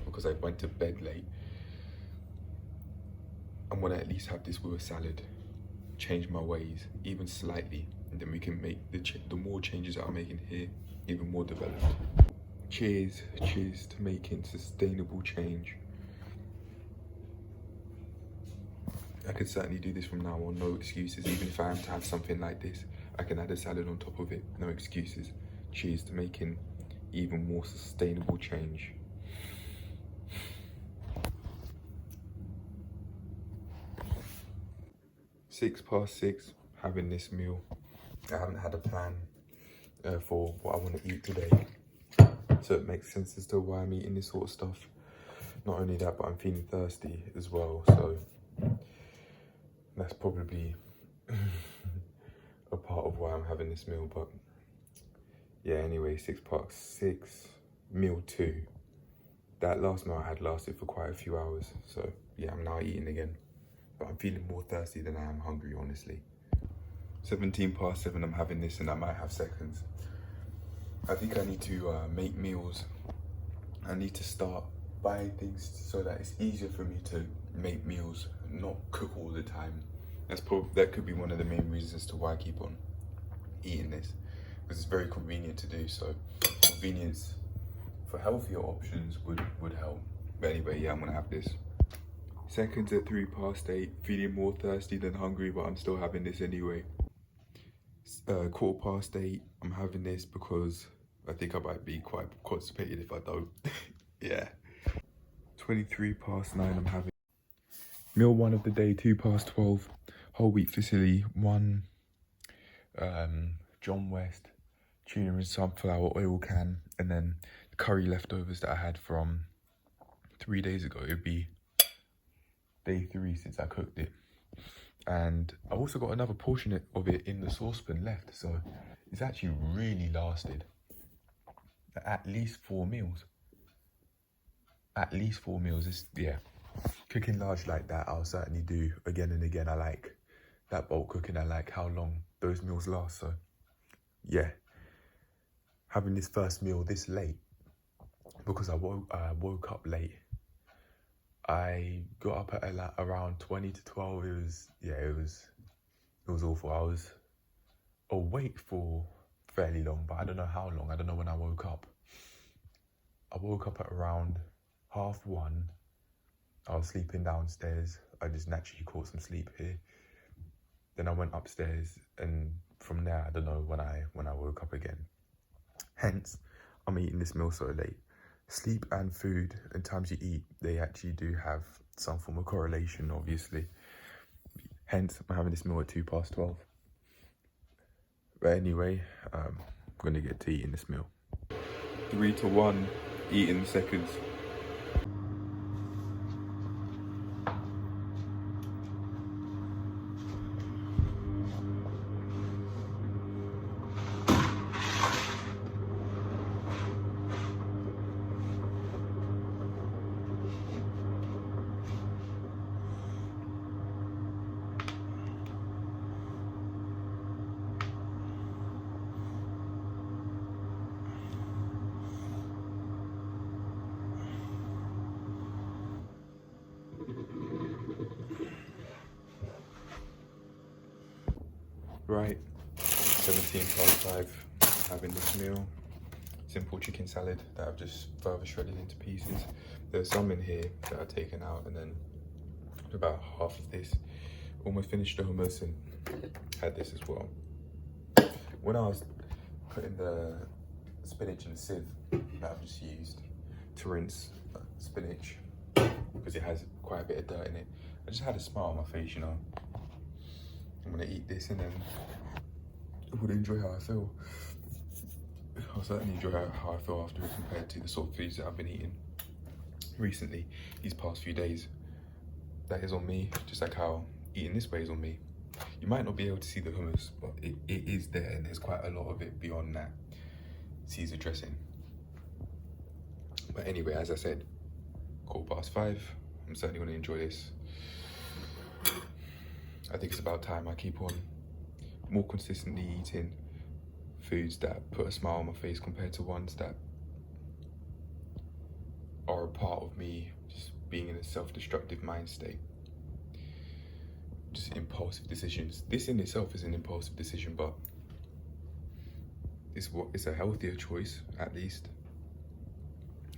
because I went to bed late. I'm gonna at least have this with a salad, change my ways even slightly, and then we can make the more changes that I'm making here even more developed. Cheers to making sustainable change. I can certainly do this from now on, no excuses. Even if I am to have something like this, I can add a salad on top of it, no excuses. Cheers to making even more sustainable change. Six past 6, having this meal. I haven't had a plan for what I want to eat today, so it makes sense as to why I'm eating this sort of stuff. Not only that, but I'm feeling thirsty as well, so that's probably a part of why I'm having this meal. But yeah, anyway, 6 past 6, meal 2. That last meal I had lasted for quite a few hours, so yeah, I'm now eating again. But I'm feeling more thirsty than I am hungry, honestly. 17 past 7, I'm having this, and I might have seconds. I think I need to make meals. I need to start buying things so that it's easier for me to make meals, not cook all the time. That could be one of the main reasons as to why I keep on eating this, because it's very convenient to do. So convenience for healthier options would help. But anyway, yeah, I'm gonna have this. Seconds at 3 past 8, feeling more thirsty than hungry, but I'm still having this anyway. 8:15, I'm having this because I think I might be quite constipated if I don't. Yeah. 23 past 9, I'm having meal 1 of the day. 2 past 12, whole wheat fusilli, 1 John West tuna and sunflower oil can, and then the curry leftovers that I had from 3 days ago. It'd be day 3 since I cooked it. And I also got another portion of it in the saucepan left, so it's actually really lasted at least 4 meals. At least 4 meals. Yeah, cooking large like that, I'll certainly do again and again. I like that bulk cooking. I like how long those meals last. So yeah, having this first meal this late because I woke up late. I got up at around 20 to 12. It was awful. I was awake for fairly long, but I don't know how long. I don't know when I woke up. I woke up at around 1:30. I was sleeping downstairs. I just naturally caught some sleep here. Then I went upstairs, and from there, I don't know when I woke up again. Hence, I'm eating this meal so late. Sleep and food and times you eat, they actually do have some form of correlation, obviously. Hence, I'm having this meal at 2 past 12. But anyway, I'm going to get to eating this meal. 3 to 1, eating seconds. Right, 17 past 5, having this meal. Simple chicken salad that I've just further shredded into pieces. There's some in here that I've taken out, and then about half of this. Almost finished the hummus and had this as well. When I was putting the spinach in the sieve that I've just used to rinse spinach, because it has quite a bit of dirt in it, I just had a smile on my face, you know. I'm gonna eat this and then I would enjoy how I feel. I'll certainly enjoy how I feel after, compared to the sort of foods that I've been eating recently, these past few days. That is on me, just like how eating this way is on me. You might not be able to see the hummus, but it is there, and there's quite a lot of it beyond that Caesar dressing. But anyway, as I said, 5:15, I'm certainly gonna enjoy this. I think it's about time I keep on more consistently eating foods that put a smile on my face compared to ones that are a part of me just being in a self-destructive mind state. just impulsive decisions. This in itself is an impulsive decision, but it's a healthier choice at least.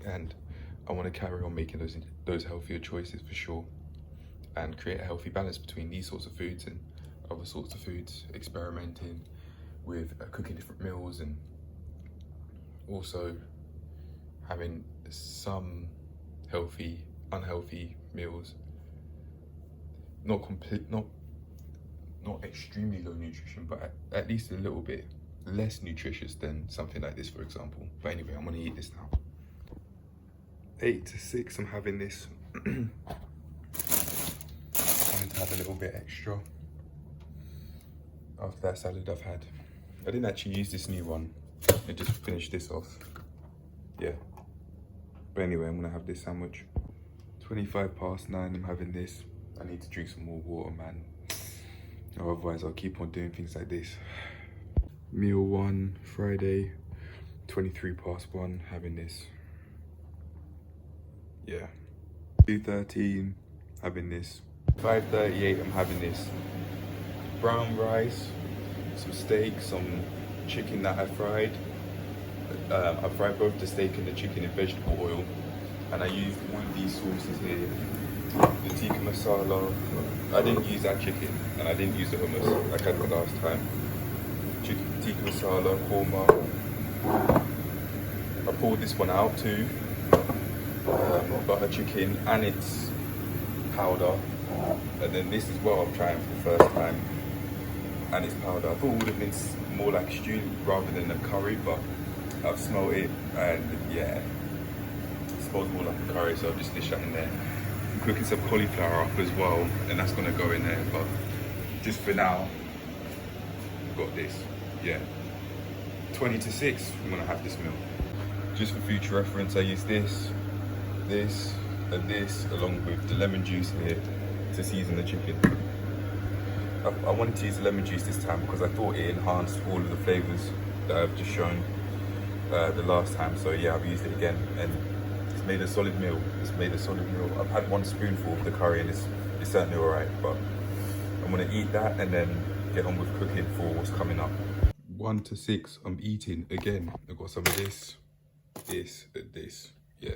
And I want to carry on making those healthier choices for sure, and create a healthy balance between these sorts of foods and other sorts of foods, experimenting with cooking different meals, and also having some healthy, unhealthy meals. Not extremely low nutrition, but at least a little bit less nutritious than something like this, for example. But anyway, I'm gonna eat this now. 8 to 6, I'm having this. I need to have a little bit extra after that salad I've had. I didn't actually use this new one. I just finished this off. Yeah. But anyway, I'm gonna have this sandwich. 9:25, I'm having this. I need to drink some more water, man. Or otherwise I'll keep on doing things like this. Meal 1, Friday, 1:23, having this. Yeah. 2:13, having this. 5:38, I'm having this. Brown rice, some steak, some chicken that I fried. I fried both the steak and the chicken in vegetable oil. And I used one of these sauces here, the tikka masala. I didn't use that chicken, and I didn't use the hummus like I did last time. Tikka masala, korma. I pulled this one out too. Butter chicken, and it's powder. And then this as well, I'm trying for the first time, and it's powder. I thought it would have been more like stew rather than a curry, but I've smelled it, and yeah, it smells more like a curry, so I'll just dish that in there. I'm cooking some cauliflower up as well, and that's gonna go in there, but just for now, I've got this, yeah. 20 to 6, I'm gonna have this meal. Just for future reference, I use this, and this, along with the lemon juice here to season the chicken. I wanted to use lemon juice this time because I thought it enhanced all of the flavors that I've just shown the last time. So yeah, I've used it again, and it's made a solid meal. I've had 1 spoonful of the curry, and it's certainly all right, but I'm gonna eat that and then get on with cooking for what's coming up. 1 to 6, I'm eating again. I've got some of this, and this, yeah.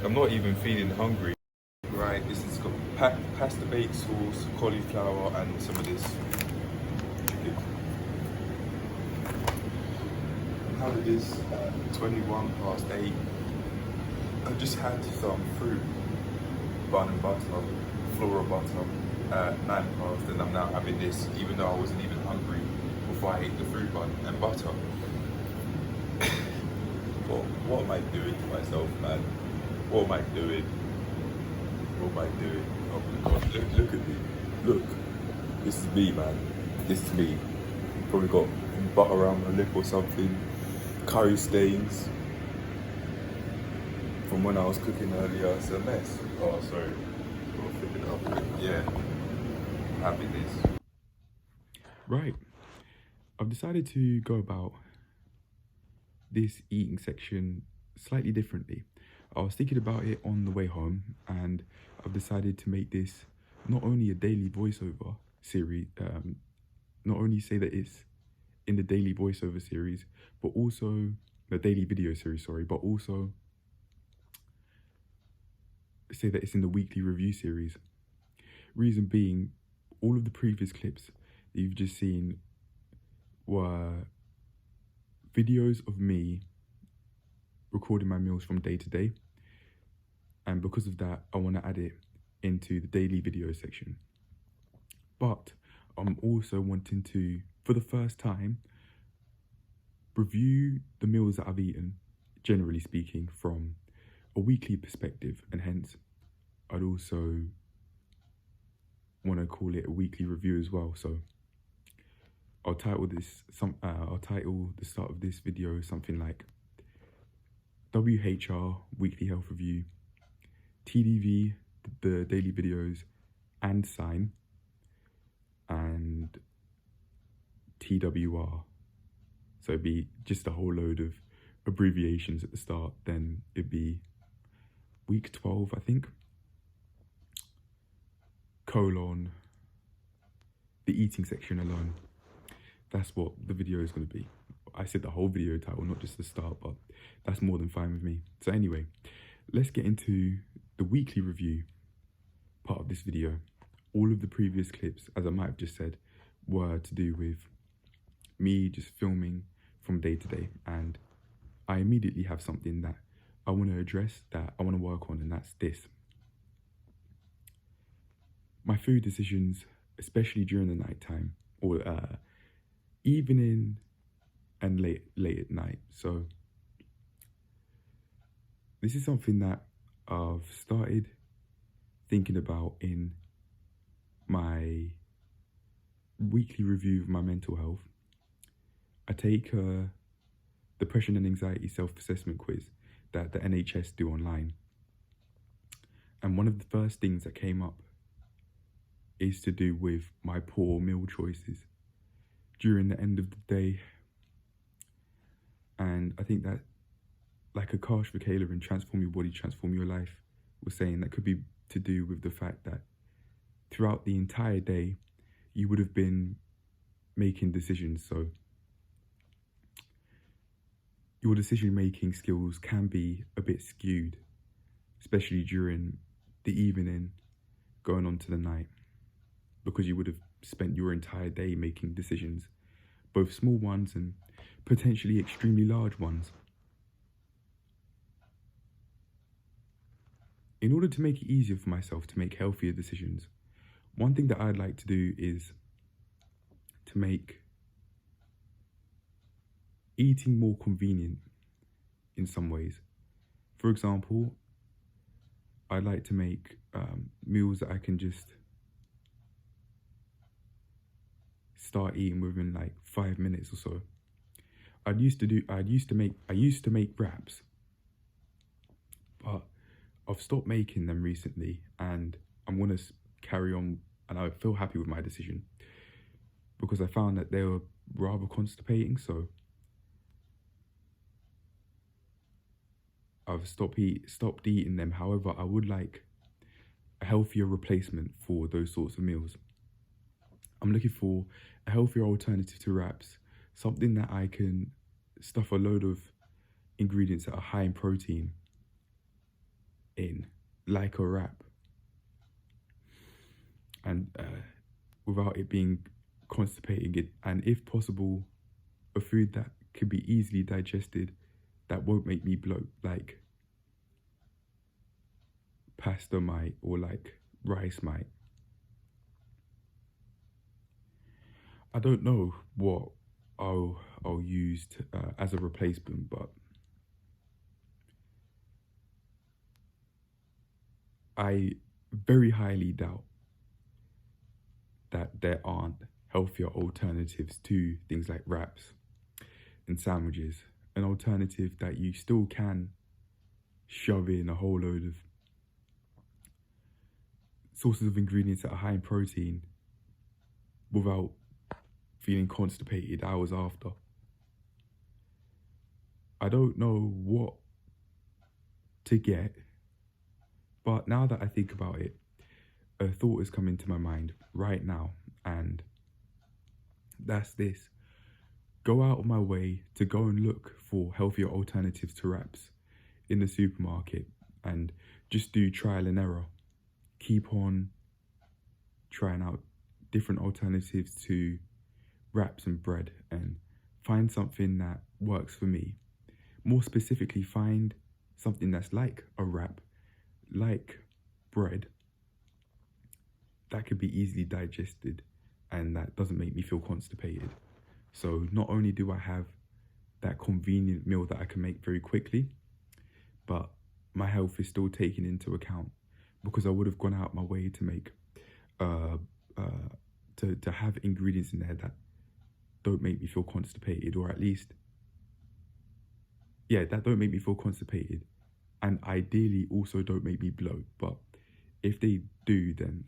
I'm not even feeling hungry. Right, this has got pasta bake sauce, cauliflower, and some of this chicken. How it is 8:21. I just had some fruit, bun and butter, floral butter at 9:00, and I'm now having this, even though I wasn't even hungry before I ate the fruit bun and butter. What am I doing to myself, man? What am I doing? Oh my God, look at me. Look, this is me, man. This is me. Probably got butter around my lip or something. Curry stains from when I was cooking earlier. It's a mess. Oh, sorry. I'll flip it up. Yeah, I'm having this. Right, I've decided to go about this eating section slightly differently. I was thinking about it on the way home, and I've decided to make this not only a daily voiceover series, not only say that it's in the daily voiceover series, but also the daily video series, sorry, but also say that it's in the weekly review series. Reason being, all of the previous clips that you've just seen were videos of me recording my meals from day to day, and because of that I want to add it into the daily video section. But I'm also wanting to, for the first time, review the meals that I've eaten, generally speaking, from a weekly perspective, and hence I'd also want to call it a weekly review as well. So I'll title the start of this video something like WHR Weekly Health Review, TDV The Daily Videos and Sign, and TWR. So it'd be just a whole load of abbreviations at the start. Then it'd be week 12, I think, : the eating section alone. That's what the video is going to be. I said the whole video title, not just the start, but that's more than fine with me. So anyway, let's get into the weekly review part of this video. All of the previous clips, as I might have just said, were to do with me just filming from day to day, and I immediately have something that I want to address, that I want to work on, and that's this. My food decisions, especially during the nighttime, or evening and late at night. So this is something that I've started thinking about in my weekly review of my mental health. I take depression and anxiety self-assessment quiz that the NHS do online. And one of the first things that came up is to do with my poor meal choices during the end of the day. And I think that, like Akash Vakela in Transform Your Body, Transform Your Life was saying, that could be to do with the fact that throughout the entire day, you would have been making decisions. So your decision-making skills can be a bit skewed, especially during the evening going on to the night, because you would have spent your entire day making decisions, both small ones and potentially extremely large ones. In order to make it easier for myself to make healthier decisions, one thing that I'd like to do is to make eating more convenient in some ways. For example, I'd like to make meals that I can just start eating within like 5 minutes or so. I used to make wraps, but I've stopped making them recently, and I'm gonna carry on, and I feel happy with my decision because I found that they were rather constipating. So I've stopped eating them. However, I would like a healthier replacement for those sorts of meals. I'm looking for a healthier alternative to wraps, something that I can stuff a load of ingredients that are high in protein in, like a wrap, and without it being constipating it, and if possible, a food that can be easily digested, that won't make me bloat, like pasta might, or like rice might. I don't know what I'll use as a replacement, but I very highly doubt that there aren't healthier alternatives to things like wraps and sandwiches. An alternative that you still can shove in a whole load of sources of ingredients that are high in protein without feeling constipated hours after. I don't know what to get, but now that I think about it, a thought has come into my mind right now, and that's this. Go out of my way to go and look for healthier alternatives to wraps in the supermarket, and just do trial and error. Keep on trying out different alternatives to wraps and bread, and find something that works for me. More specifically, find something that's like a wrap, like bread, that could be easily digested and that doesn't make me feel constipated. So not only do I have that convenient meal that I can make very quickly, but my health is still taken into account, because I would have gone out my way to make to have ingredients in there that don't make me feel constipated, or at least, yeah, that don't make me feel constipated, and ideally also don't make me bloat. But if they do, then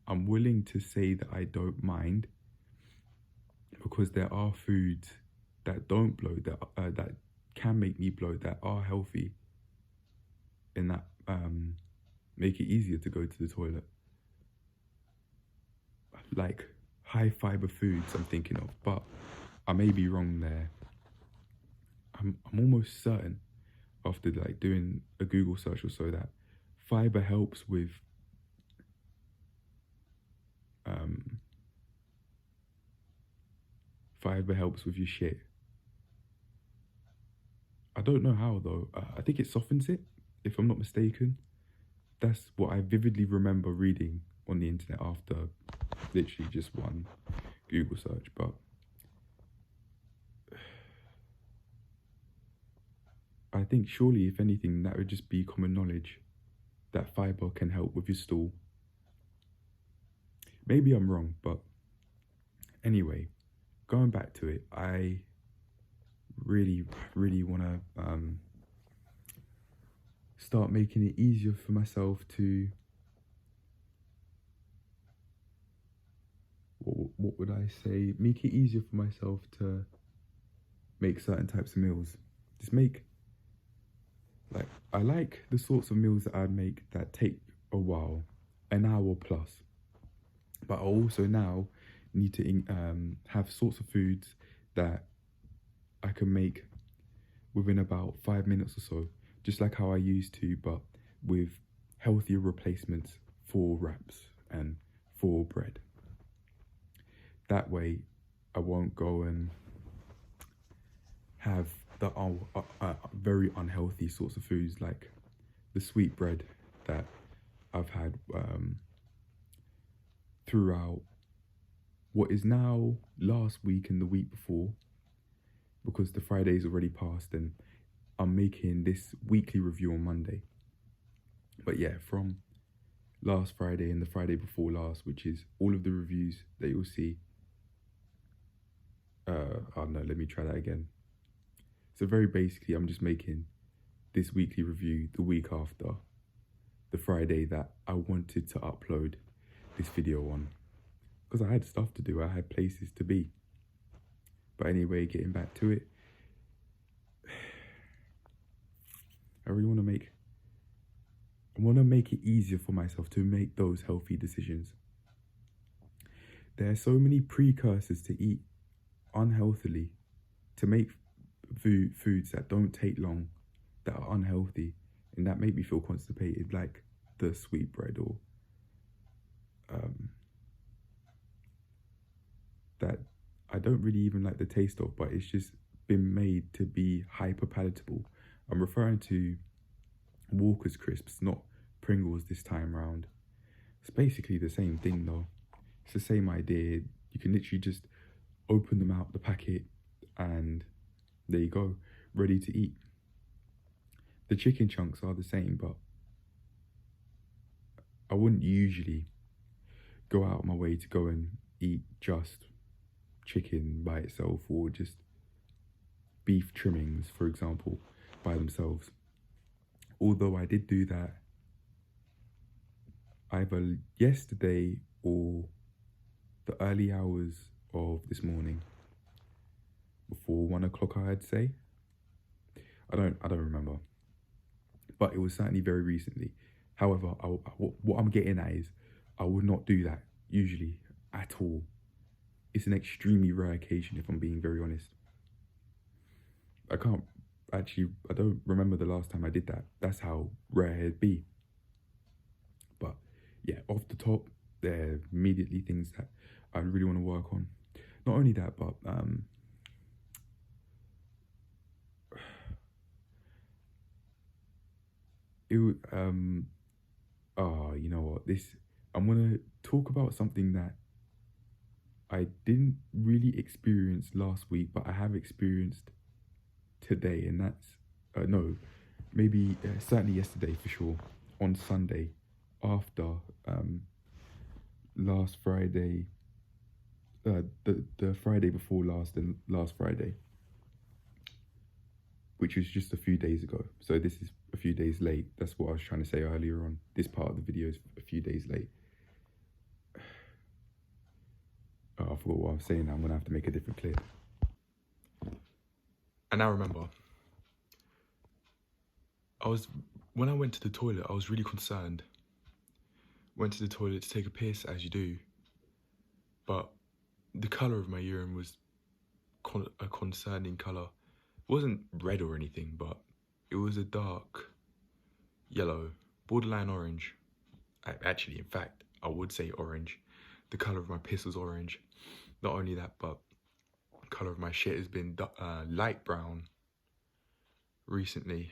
I'm willing to say that I don't mind, because there are foods that don't bloat, that can make me bloat, that are healthy, and that make it easier to go to the toilet. like high fiber foods I'm thinking of, but I may be wrong there. I'm almost certain after like doing a Google search or so that fiber helps with your shit. I don't know how though. I think it softens it, if I'm not mistaken. That's what I vividly remember reading on the internet after literally just one Google search. But I think surely, if anything, that would just be common knowledge that fiber can help with your stool. Maybe I'm wrong, but anyway, going back to it, I really want to start making it easier for myself to, what would I say? Make it easier for myself to make certain types of meals. Just make, like, I like the sorts of meals that I'd make that take a while, an hour plus. But I also now need to have sorts of foods that I can make within about 5 minutes or so, just like how I used to, but with healthier replacements for wraps and for bread. That way I won't go and have the very unhealthy sorts of foods like the sweet bread that I've had throughout what is now last week and the week before, because the Friday's already passed and I'm making this weekly review on Monday. But yeah, from last Friday and the Friday before last, which is all of the reviews that you'll see. Oh no, let me try that again. So very basically, I'm just making this weekly review the week after the Friday that I wanted to upload this video on, because I had stuff to do, I had places to be. But anyway, getting back to it, I really want to make it easier for myself to make those healthy decisions. There are so many precursors to eat unhealthily, to make foods that don't take long, that are unhealthy, and that make me feel constipated, like the sweet bread or that I don't really even like the taste of, but it's just been made to be hyper palatable. I'm referring to Walker's crisps, not Pringles this time round. It's basically the same thing though. It's the same idea. You can literally just open them out the packet and there you go, ready to eat. The chicken chunks are the same, but I wouldn't usually go out of my way to go and eat just chicken by itself, or just beef trimmings, for example, by themselves. Although I did do that either yesterday or the early hours of this morning, before 1 o'clock, I'd say. I don't remember, but it was certainly very recently. However, what I'm getting at is I would not do that usually at all. It's an extremely rare occasion, if I'm being very honest. I don't remember the last time I did that. That's how rare it'd be. But yeah, off the top, there are immediately things that I really want to work on. Not only that, but you know what, I'm gonna talk about something that I didn't really experience last week, but I have experienced today, and that's certainly yesterday for sure, on Sunday, after last Friday, the Friday before last and last Friday, which was just a few days ago. So this is a few days late. That's what I was trying to say earlier on. This part of the video is a few days late. Oh, I forgot what I was saying. I'm gonna have to make a different clip. I now remember. When I went to the toilet, I was really concerned. Went to the toilet to take a piss, as you do. but the colour of my urine was a concerning colour. It wasn't red or anything, but it was a dark yellow, borderline orange. Actually, in fact, I would say orange. The colour of my piss was orange. Not only that, but the colour of my shit has been light brown recently,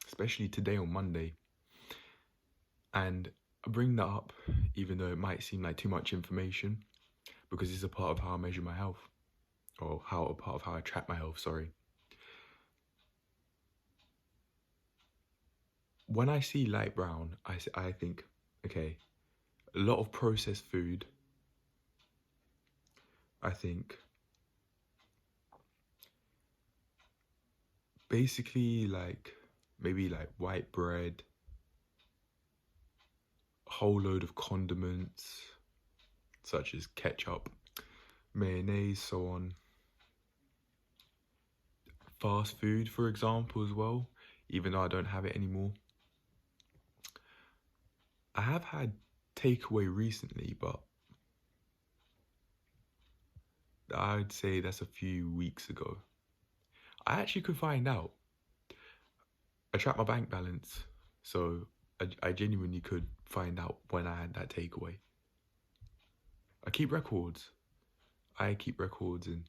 especially today on Monday. And I bring that up even though it might seem like too much information, because it's a part of how I measure my health, or a part of how I track my health, sorry. When I see light brown, I think, okay, a lot of processed food. I think basically like maybe like white bread, a whole load of condiments such as ketchup, mayonnaise, so on. Fast food, for example, as well, even though I don't have it anymore. I have had takeaway recently, but I'd say that's a few weeks ago. I actually could find out. I tracked my bank balance, so I genuinely could find out when I had that takeaway. I keep records. And,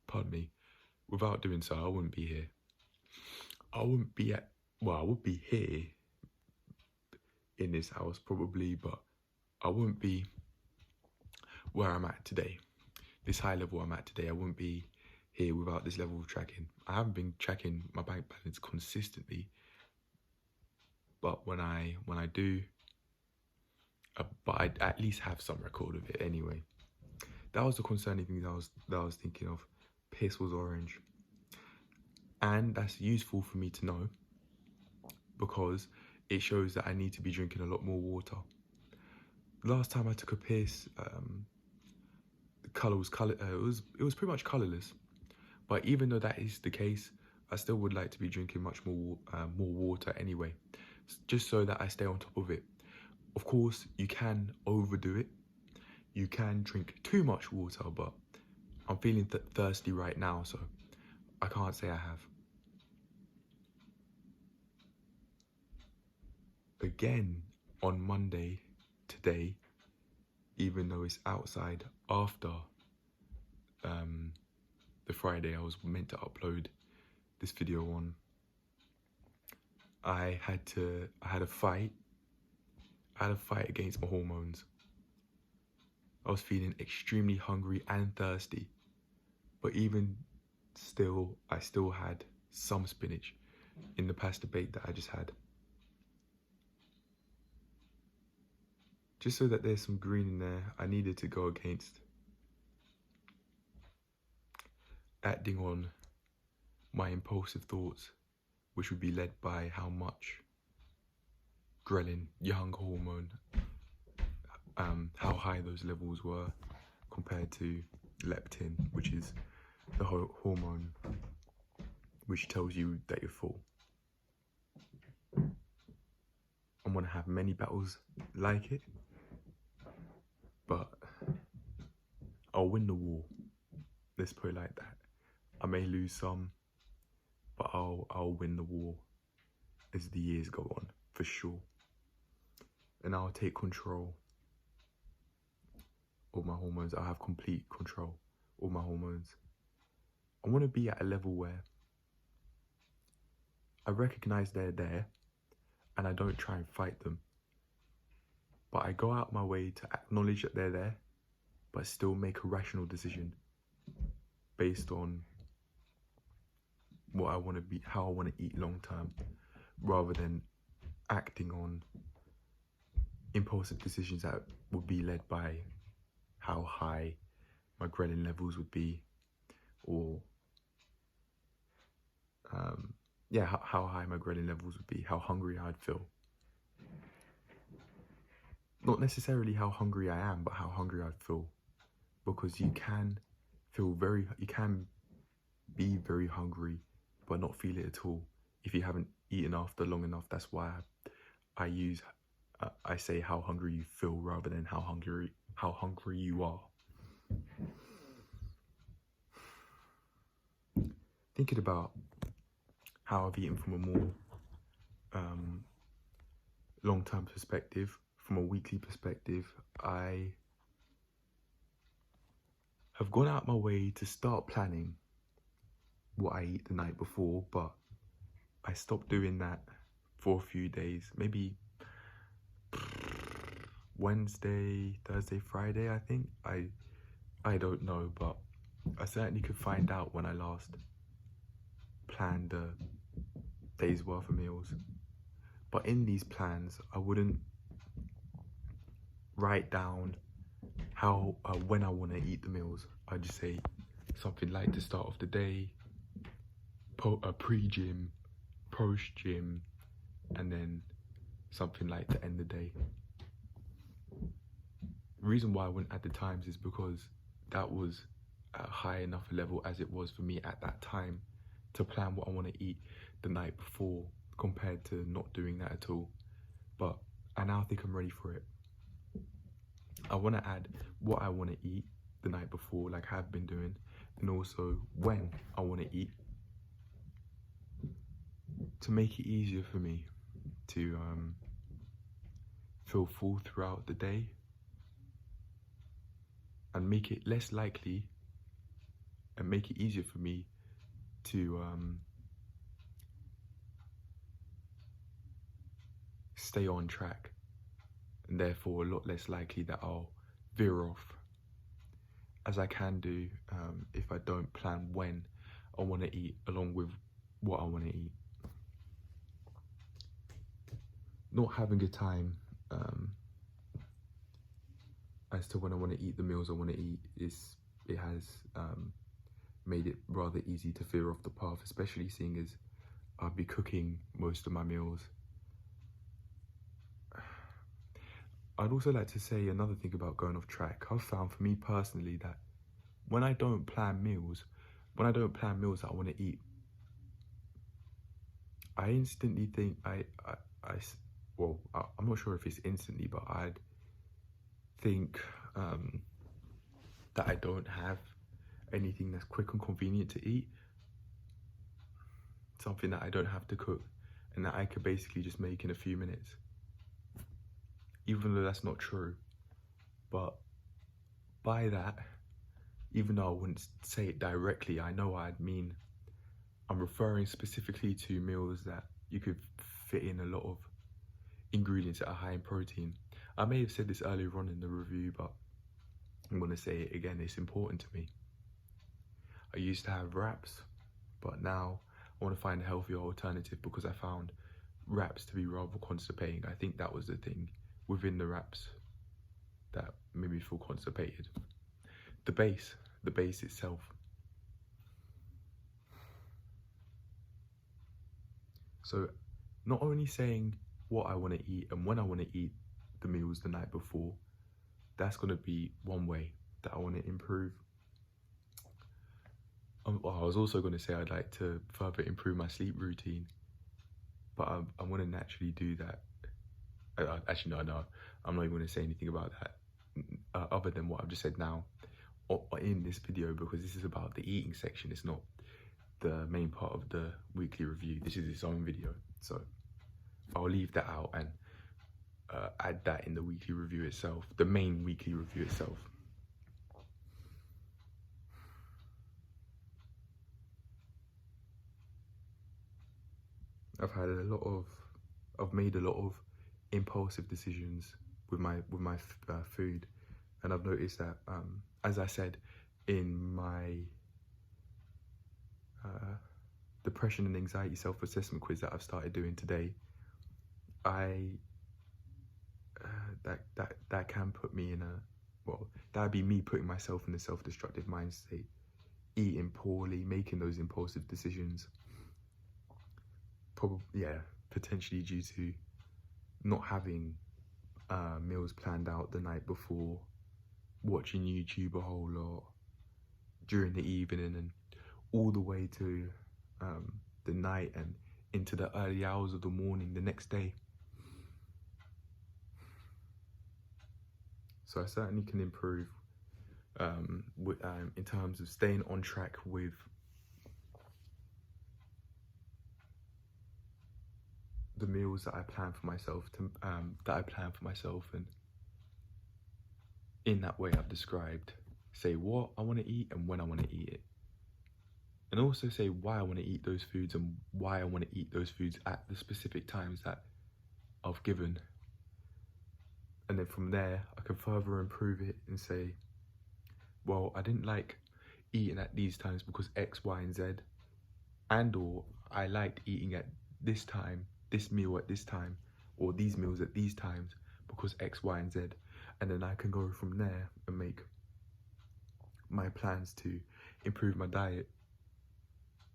pardon me, without doing so, I wouldn't be here. I would be here in this house probably, but I wouldn't be where I'm at today. This high level I'm at today, I wouldn't be here without this level of tracking. I haven't been tracking my bank balance consistently, but when I do, but I at least have some record of it anyway. That was the concerning thing that I was thinking of. Piss was orange, and that's useful for me to know because it shows that I need to be drinking a lot more water. Last time I took a piss, the colour was it was pretty much colourless. But even though that is the case, I still would like to be drinking much more water anyway, just so that I stay on top of it. Of course, you can overdo it. You can drink too much water, but I'm feeling thirsty right now, so I can't say I have. Again, on Monday, today, even though it's outside after the Friday I was meant to upload this video on, I had a fight. I had a fight against my hormones. I was feeling extremely hungry and thirsty, but even still, I still had some spinach in the pasta bake that I just had. Just so that there's some green in there, I needed to go against acting on my impulsive thoughts, which would be led by how much ghrelin, young hormone, how high those levels were compared to leptin, which is the hormone which tells you that you're full. I'm gonna have many battles like it, but I'll win the war. Let's put it like that. I may lose some, but I'll win the war as the years go on, for sure. And I'll take control of my hormones. I'll have complete control of my hormones. I want to be at a level where I recognize they're there and I don't try and fight them, but I go out my way to acknowledge that they're there, but still make a rational decision based on what I want to be, how I want to eat long term, rather than acting on impulsive decisions that would be led by how high my ghrelin levels would be, or how high my ghrelin levels would be, how hungry I'd feel. Not necessarily how hungry I am, but how hungry I'd feel, because you can be very hungry but not feel it at all if you haven't eaten after long enough. That's why I say how hungry you feel rather than how hungry how hungry you are. Thinking about how I've eaten from a more long-term perspective, from a weekly perspective, I have gone out my way to start planning what I eat the night before, but I stopped doing that for a few days, maybe Wednesday, Thursday, Friday, I think. I don't know, but I certainly could find out when I last planned a day's worth of meals. But in these plans, I wouldn't write down how when I want to eat the meals. I just say something like the start of the day, pre-gym, post-gym, and then something like the end of the day. The reason why I wouldn't add the times is because that was at a high enough level as it was for me at that time to plan what I want to eat the night before, compared to not doing that at all. But I now think I'm ready for it. I want to add what I want to eat the night before, like I've been doing, and also when I want to eat, to make it easier for me to feel full throughout the day, and make it less likely and make it easier for me to stay on track, and therefore a lot less likely that I'll veer off, as I can do if I don't plan when I want to eat along with what I want to eat. Not having a time as to when I want to eat the meals I want to eat has made it rather easy to veer off the path, especially seeing as I'll be cooking most of my meals. I'd also like to say another thing about going off track. I've found for me personally that when I don't plan meals that I want to eat, I instantly think I'm not sure if it's instantly, but I'd think that I don't have anything that's quick and convenient to eat, something that I don't have to cook and that I could basically just make in a few minutes, even though that's not true. But by that, even though I wouldn't say it directly, I know what I'd mean. I'm referring specifically to meals that you could fit in a lot of ingredients that are high in protein. I may have said this earlier on in the review, but I'm going to say it again. It's important to me. I used to have wraps, but now I want to find a healthier alternative because I found wraps to be rather constipating. I think that was the thing within the wraps that made me feel constipated. The base itself. So not only saying what I want to eat and when I want to eat the meals the night before, that's going to be one way that I want to improve. I was also going to say I'd like to further improve my sleep routine, but I want to naturally do that. Actually, no, I'm not even going to say anything about that other than what I've just said now in this video, because this is about the eating section. It's not the main part of the weekly review. This is its own video, so I'll leave that out and add that in the weekly review itself, the main weekly review itself. I've made a lot of impulsive decisions with my food, and I've noticed that as I said in my depression and anxiety self-assessment quiz that I've started doing today, that can put me in that'd be me putting myself in a self-destructive mind state, eating poorly, making those impulsive decisions, potentially due to not having meals planned out the night before, watching YouTube a whole lot during the evening and all the way to the night and into the early hours of the morning the next day. So I certainly can improve in terms of staying on track with the meals that I plan for myself, and in that way I've described, say what I want to eat and when I want to eat it, and also say why I want to eat those foods and why I want to eat those foods at the specific times that I've given. And then from there I can further improve it and say, well, I didn't like eating at these times because X, Y, and Z, and or I liked eating at this time, this meal at this time, or these meals at these times because X, Y, and Z. And then I can go from there and make my plans to improve my diet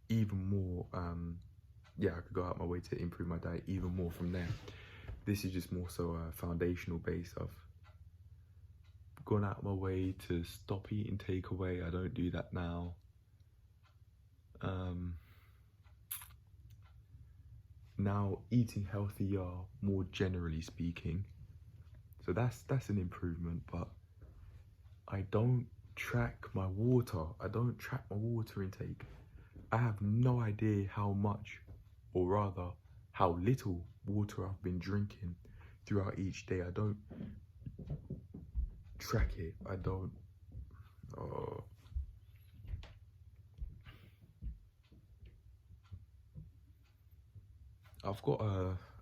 even more. I could go out my way to improve my diet even more from there. This is just more so a foundational base. Of gone out my way to stop eating takeaway. I don't do that now. Now eating healthier, more generally speaking. So that's an improvement, but I don't track my water. I don't track my water intake. I have no idea how much, or rather, how little water I've been drinking throughout each day. I don't track it. I don't.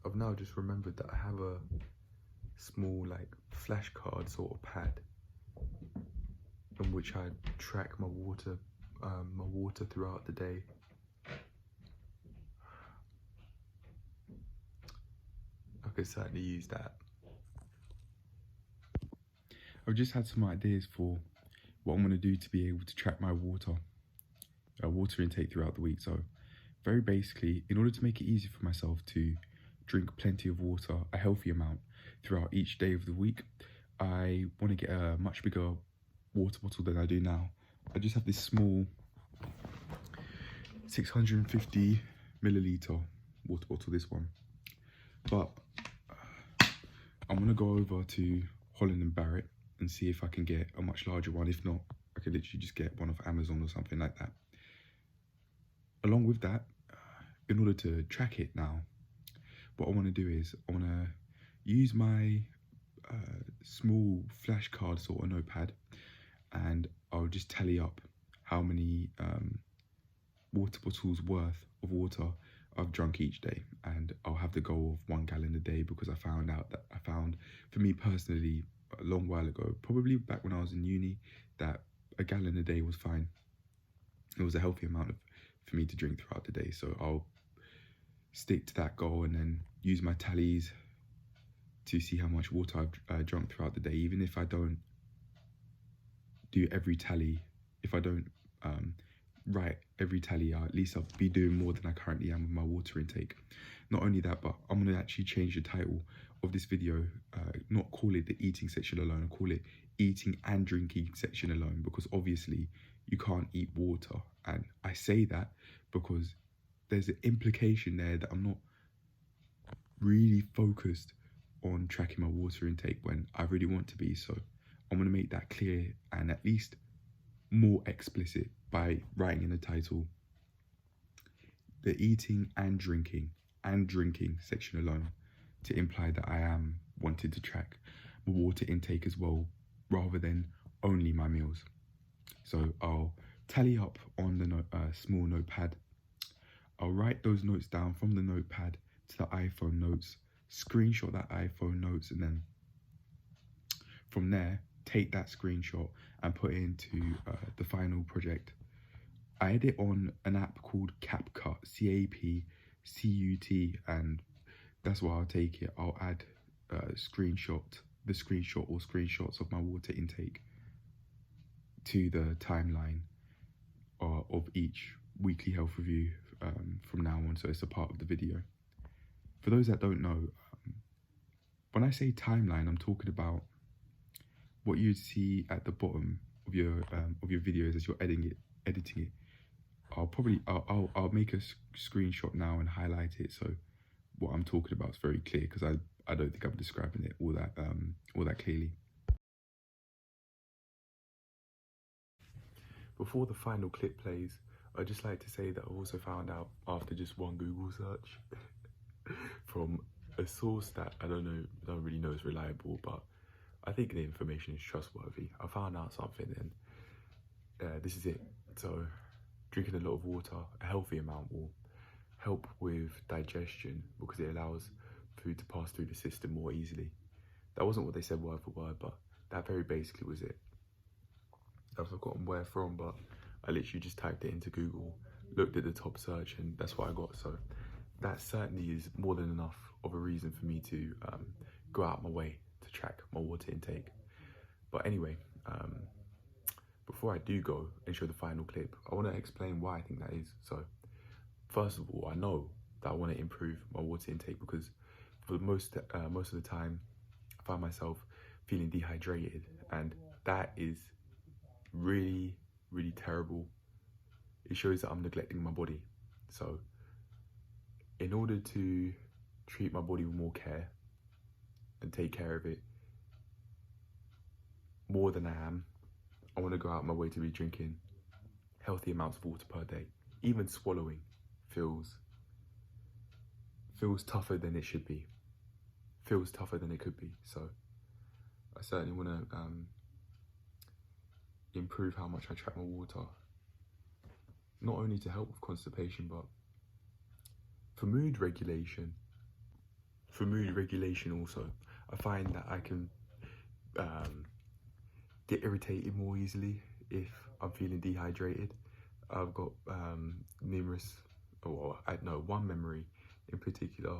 I've now just remembered that I have a small flashcard sort of pad in which I track my water throughout the day. I could certainly use that. I've just had some ideas for what I'm going to do to be able to track my water intake throughout the week. So very basically, in order to make it easy for myself to drink plenty of water, a healthy amount throughout each day of the week, I want to get a much bigger water bottle than I do now. I just have this small 650 milliliter water bottle, this one. But I'm going to go over to Holland & Barrett and see if I can get a much larger one. If not, I could literally just get one off Amazon or something like that. Along with that, in order to track it now, what I want to do is I want to use my small flashcard sort of notepad, and I'll just tally up how many water bottles worth of water I've drunk each day, and I'll have the goal of 1 gallon a day, because I found for me personally a long while ago, probably back when I was in uni, that a gallon a day was fine. It was a healthy amount for me to drink throughout the day. So I'll stick to that goal and then use my tallies to see how much water I've drunk throughout the day. Even if I don't do every tally, if I don't write every tally out, at least I'll be doing more than I currently am with my water intake. Not only that, but I'm going to actually change the title of this video, not call it the eating section alone, I'll call it eating and drinking section alone, because obviously you can't eat water. And I say that because there's an implication there that I'm not really focused on tracking my water intake when I really want to be. So I'm going to make that clear and at least more explicit by writing in the title the eating and drinking section alone, to imply that I am wanting to track my water intake as well, rather than only my meals. So I'll tally up on the small notepad. I'll write those notes down from the notepad to the iPhone notes, screenshot that iPhone notes, and then from there take that screenshot and put it into the final project. I edit on an app called CapCut, CAPCUT, and that's where I'll take it. I'll add the screenshot or screenshots of my water intake to the timeline of each weekly health review from now on, so it's a part of the video. For those that don't know, when I say timeline, I'm talking about what you'd see at the bottom of your videos as you're editing it. I'll make a screenshot now and highlight it, so what I'm talking about is very clear, because I don't think I'm describing it all that clearly. before the final clip plays, I'd just like to say that I also found out after just one Google search from a source that I don't really know is reliable, but I think the information is trustworthy. I found out something, and this is it. So drinking a lot of water, a healthy amount, will help with digestion because it allows food to pass through the system more easily. That wasn't what they said word for word, but that very basically was it. I've forgotten where from, but I literally just typed it into Google, looked at the top search, and that's what I got. So that certainly is more than enough of a reason for me to go out my way to track my water intake. But anyway, before I do go and show the final clip, I want to explain why I think that is. So first of all, I know that I want to improve my water intake because for most of the time, I find myself feeling dehydrated, and that is really, really terrible. It shows that I'm neglecting my body. So in order to treat my body with more care and take care of it more than I am, I want to go out my way to be drinking healthy amounts of water per day. Even swallowing feels tougher than it should be, feels tougher than it could be. So I certainly want to improve how much I track my water, not only to help with constipation, but for mood regulation. For mood regulation also, I find that I can get irritated more easily if I'm feeling dehydrated. I've got one memory in particular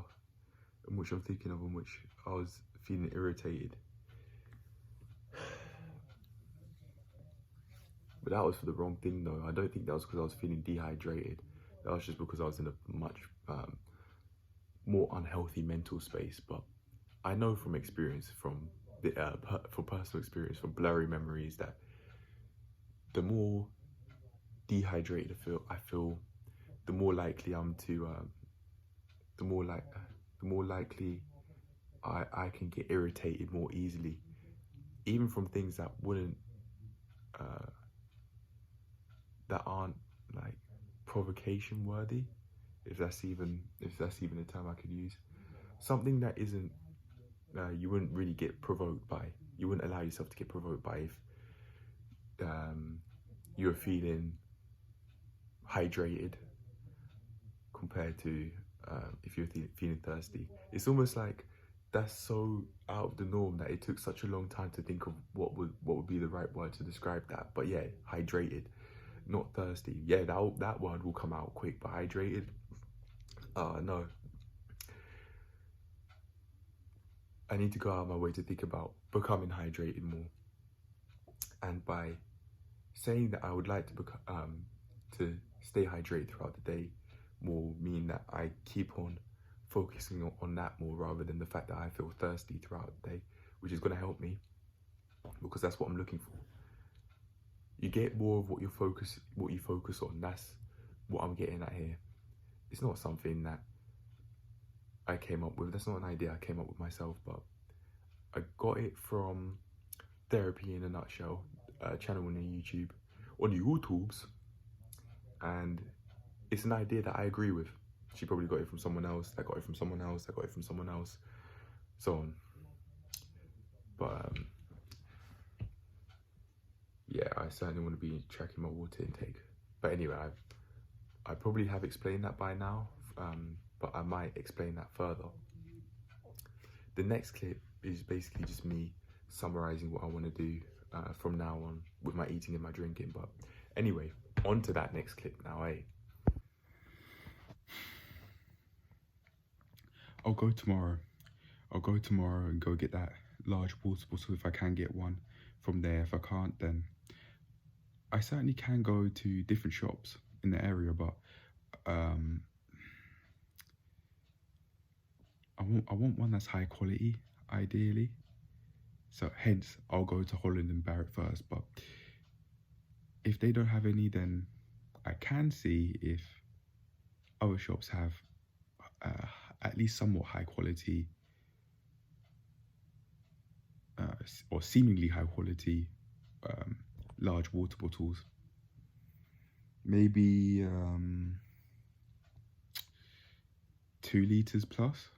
in which I'm thinking of, in which I was feeling irritated. But that was for the wrong thing though. I don't think that was because I was feeling dehydrated. That was just because I was in a much more unhealthy mental space. But I know from experience, from personal experience, from blurry memories, that the more dehydrated I feel, the more likely the more likely I can get irritated more easily, even from things that aren't like provocation worthy, if that's even a term I could use. Something that isn't you wouldn't really get provoked by. You wouldn't allow yourself to get provoked by if you're feeling hydrated compared to if you're feeling thirsty. It's almost like that's so out of the norm that it took such a long time to think of what would be the right word to describe that. But yeah, hydrated, not thirsty. Yeah, that word will come out quick, but hydrated, no. I need to go out of my way to think about becoming hydrated more. And by saying that I would like to stay hydrated throughout the day will mean that I keep on focusing on that more, rather than the fact that I feel thirsty throughout the day, which is going to help me because that's what I'm looking for. You get more of what you focus on. That's what I'm getting at here. It's not something that I came up with. That's not an idea I came up with myself, but I got it from Therapy in a Nutshell, a channel on YouTube's, and it's an idea that I agree with. She probably got it from someone else, that got it from someone else, that got it from someone else, so on. But yeah, I certainly want to be tracking my water intake. But anyway, I probably have explained that by now, but I might explain that further. The next clip is basically just me summarizing what I want to do from now on with my eating and my drinking. But anyway, on to that next clip now, eh? I'll go tomorrow and go get that large water bottle if I can get one from there. If I can't, then I certainly can go to different shops in the area, but I want one that's high quality, ideally. So hence, I'll go to Holland and Barrett first. But if they don't have any, then I can see if other shops have at least somewhat high quality or seemingly high quality large water bottles. maybe 2 litres plus.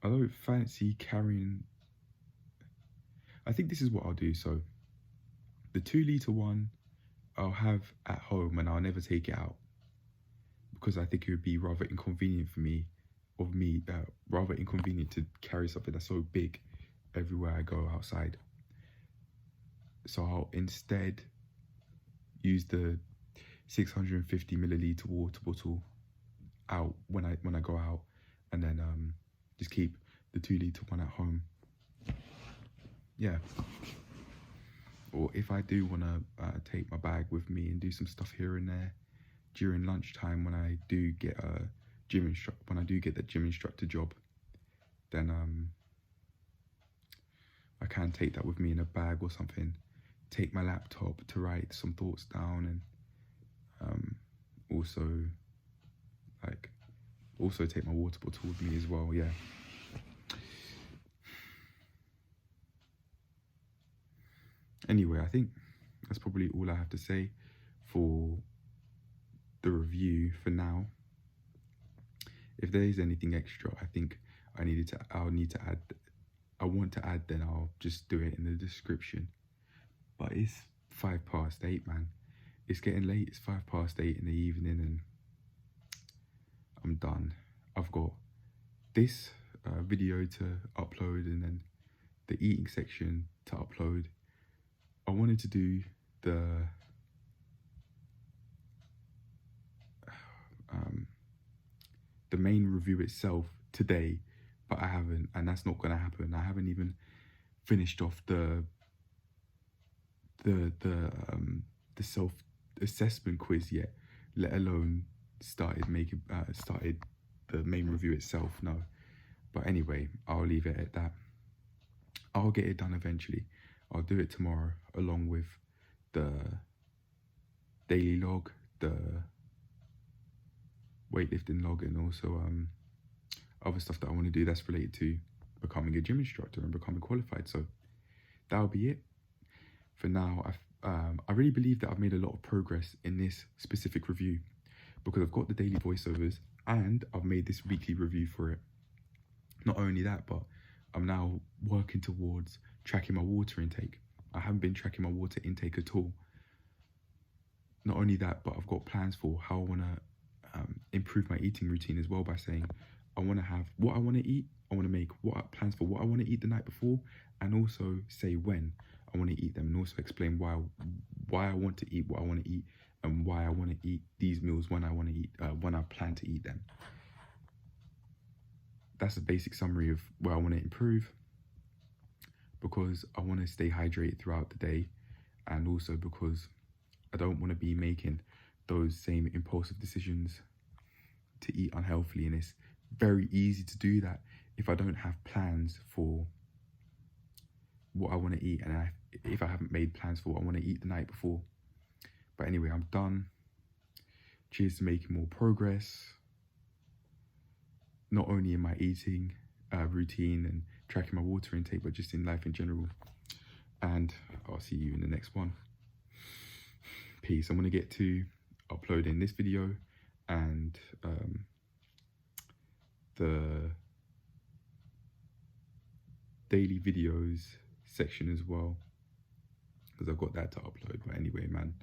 I don't fancy carrying. I think this is what I'll do. So the 2 litre one I'll have at home and I'll never take it out, because I think it would be rather inconvenient for me, rather inconvenient to carry something that's so big everywhere I go outside. So I'll instead use the 650 milliliter water bottle out when I go out, and then just keep the 2 litre one at home. Yeah. Or if I do want to take my bag with me and do some stuff here and there during lunchtime when I do get the gym instructor job, then I can take that with me in a bag or something. Take my laptop to write some thoughts down, and also take my water bottle with me as well. Yeah. Anyway, I think that's probably all I have to say for the review for now. If there is anything extra I think I want to add, then I'll just do it in the description. But it's 8:05, man. It's getting late. It's 8:05 in the evening, and I'm done. I've got this video to upload, and then the eating section to upload. I wanted to do the main review itself today, but I haven't, and that's not going to happen. I haven't even finished off the self-assessment quiz yet, let alone started the main review itself. No, but anyway, I'll leave it at that. I'll get it done eventually. I'll do it tomorrow, along with the daily log, the weightlifting log, and also other stuff that I want to do that's related to becoming a gym instructor and becoming qualified. So that'll be it for now. I really believe that I've made a lot of progress in this specific review, because I've got the daily voiceovers and I've made this weekly review for it. Not only that, but I'm now working towards tracking my water intake. I haven't been tracking my water intake at all. Not only that, but I've got plans for how I want to improve my eating routine as well, by saying I want to have what I want to eat. I want to make plans for what I want to eat the night before, and also say when I want to eat them, and also explain why I want to eat what I want to eat, and why I want to eat these meals when I want to eat when I plan to eat them. That's a basic summary of where I want to improve, because I want to stay hydrated throughout the day, and also because I don't want to be making those same impulsive decisions to eat unhealthily, and it's very easy to do that if I don't have plans for what I want to eat, and if I haven't made plans for what I want to eat the night before. But anyway, I'm done. Cheers to making more progress, not only in my eating routine and tracking my water intake, but just in life in general. And I'll see you in the next one. Peace. I'm going to get to uploading this video and the daily videos section as well, because I've got that to upload. But anyway, man,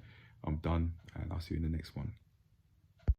I'm done, and I'll see you in the next one.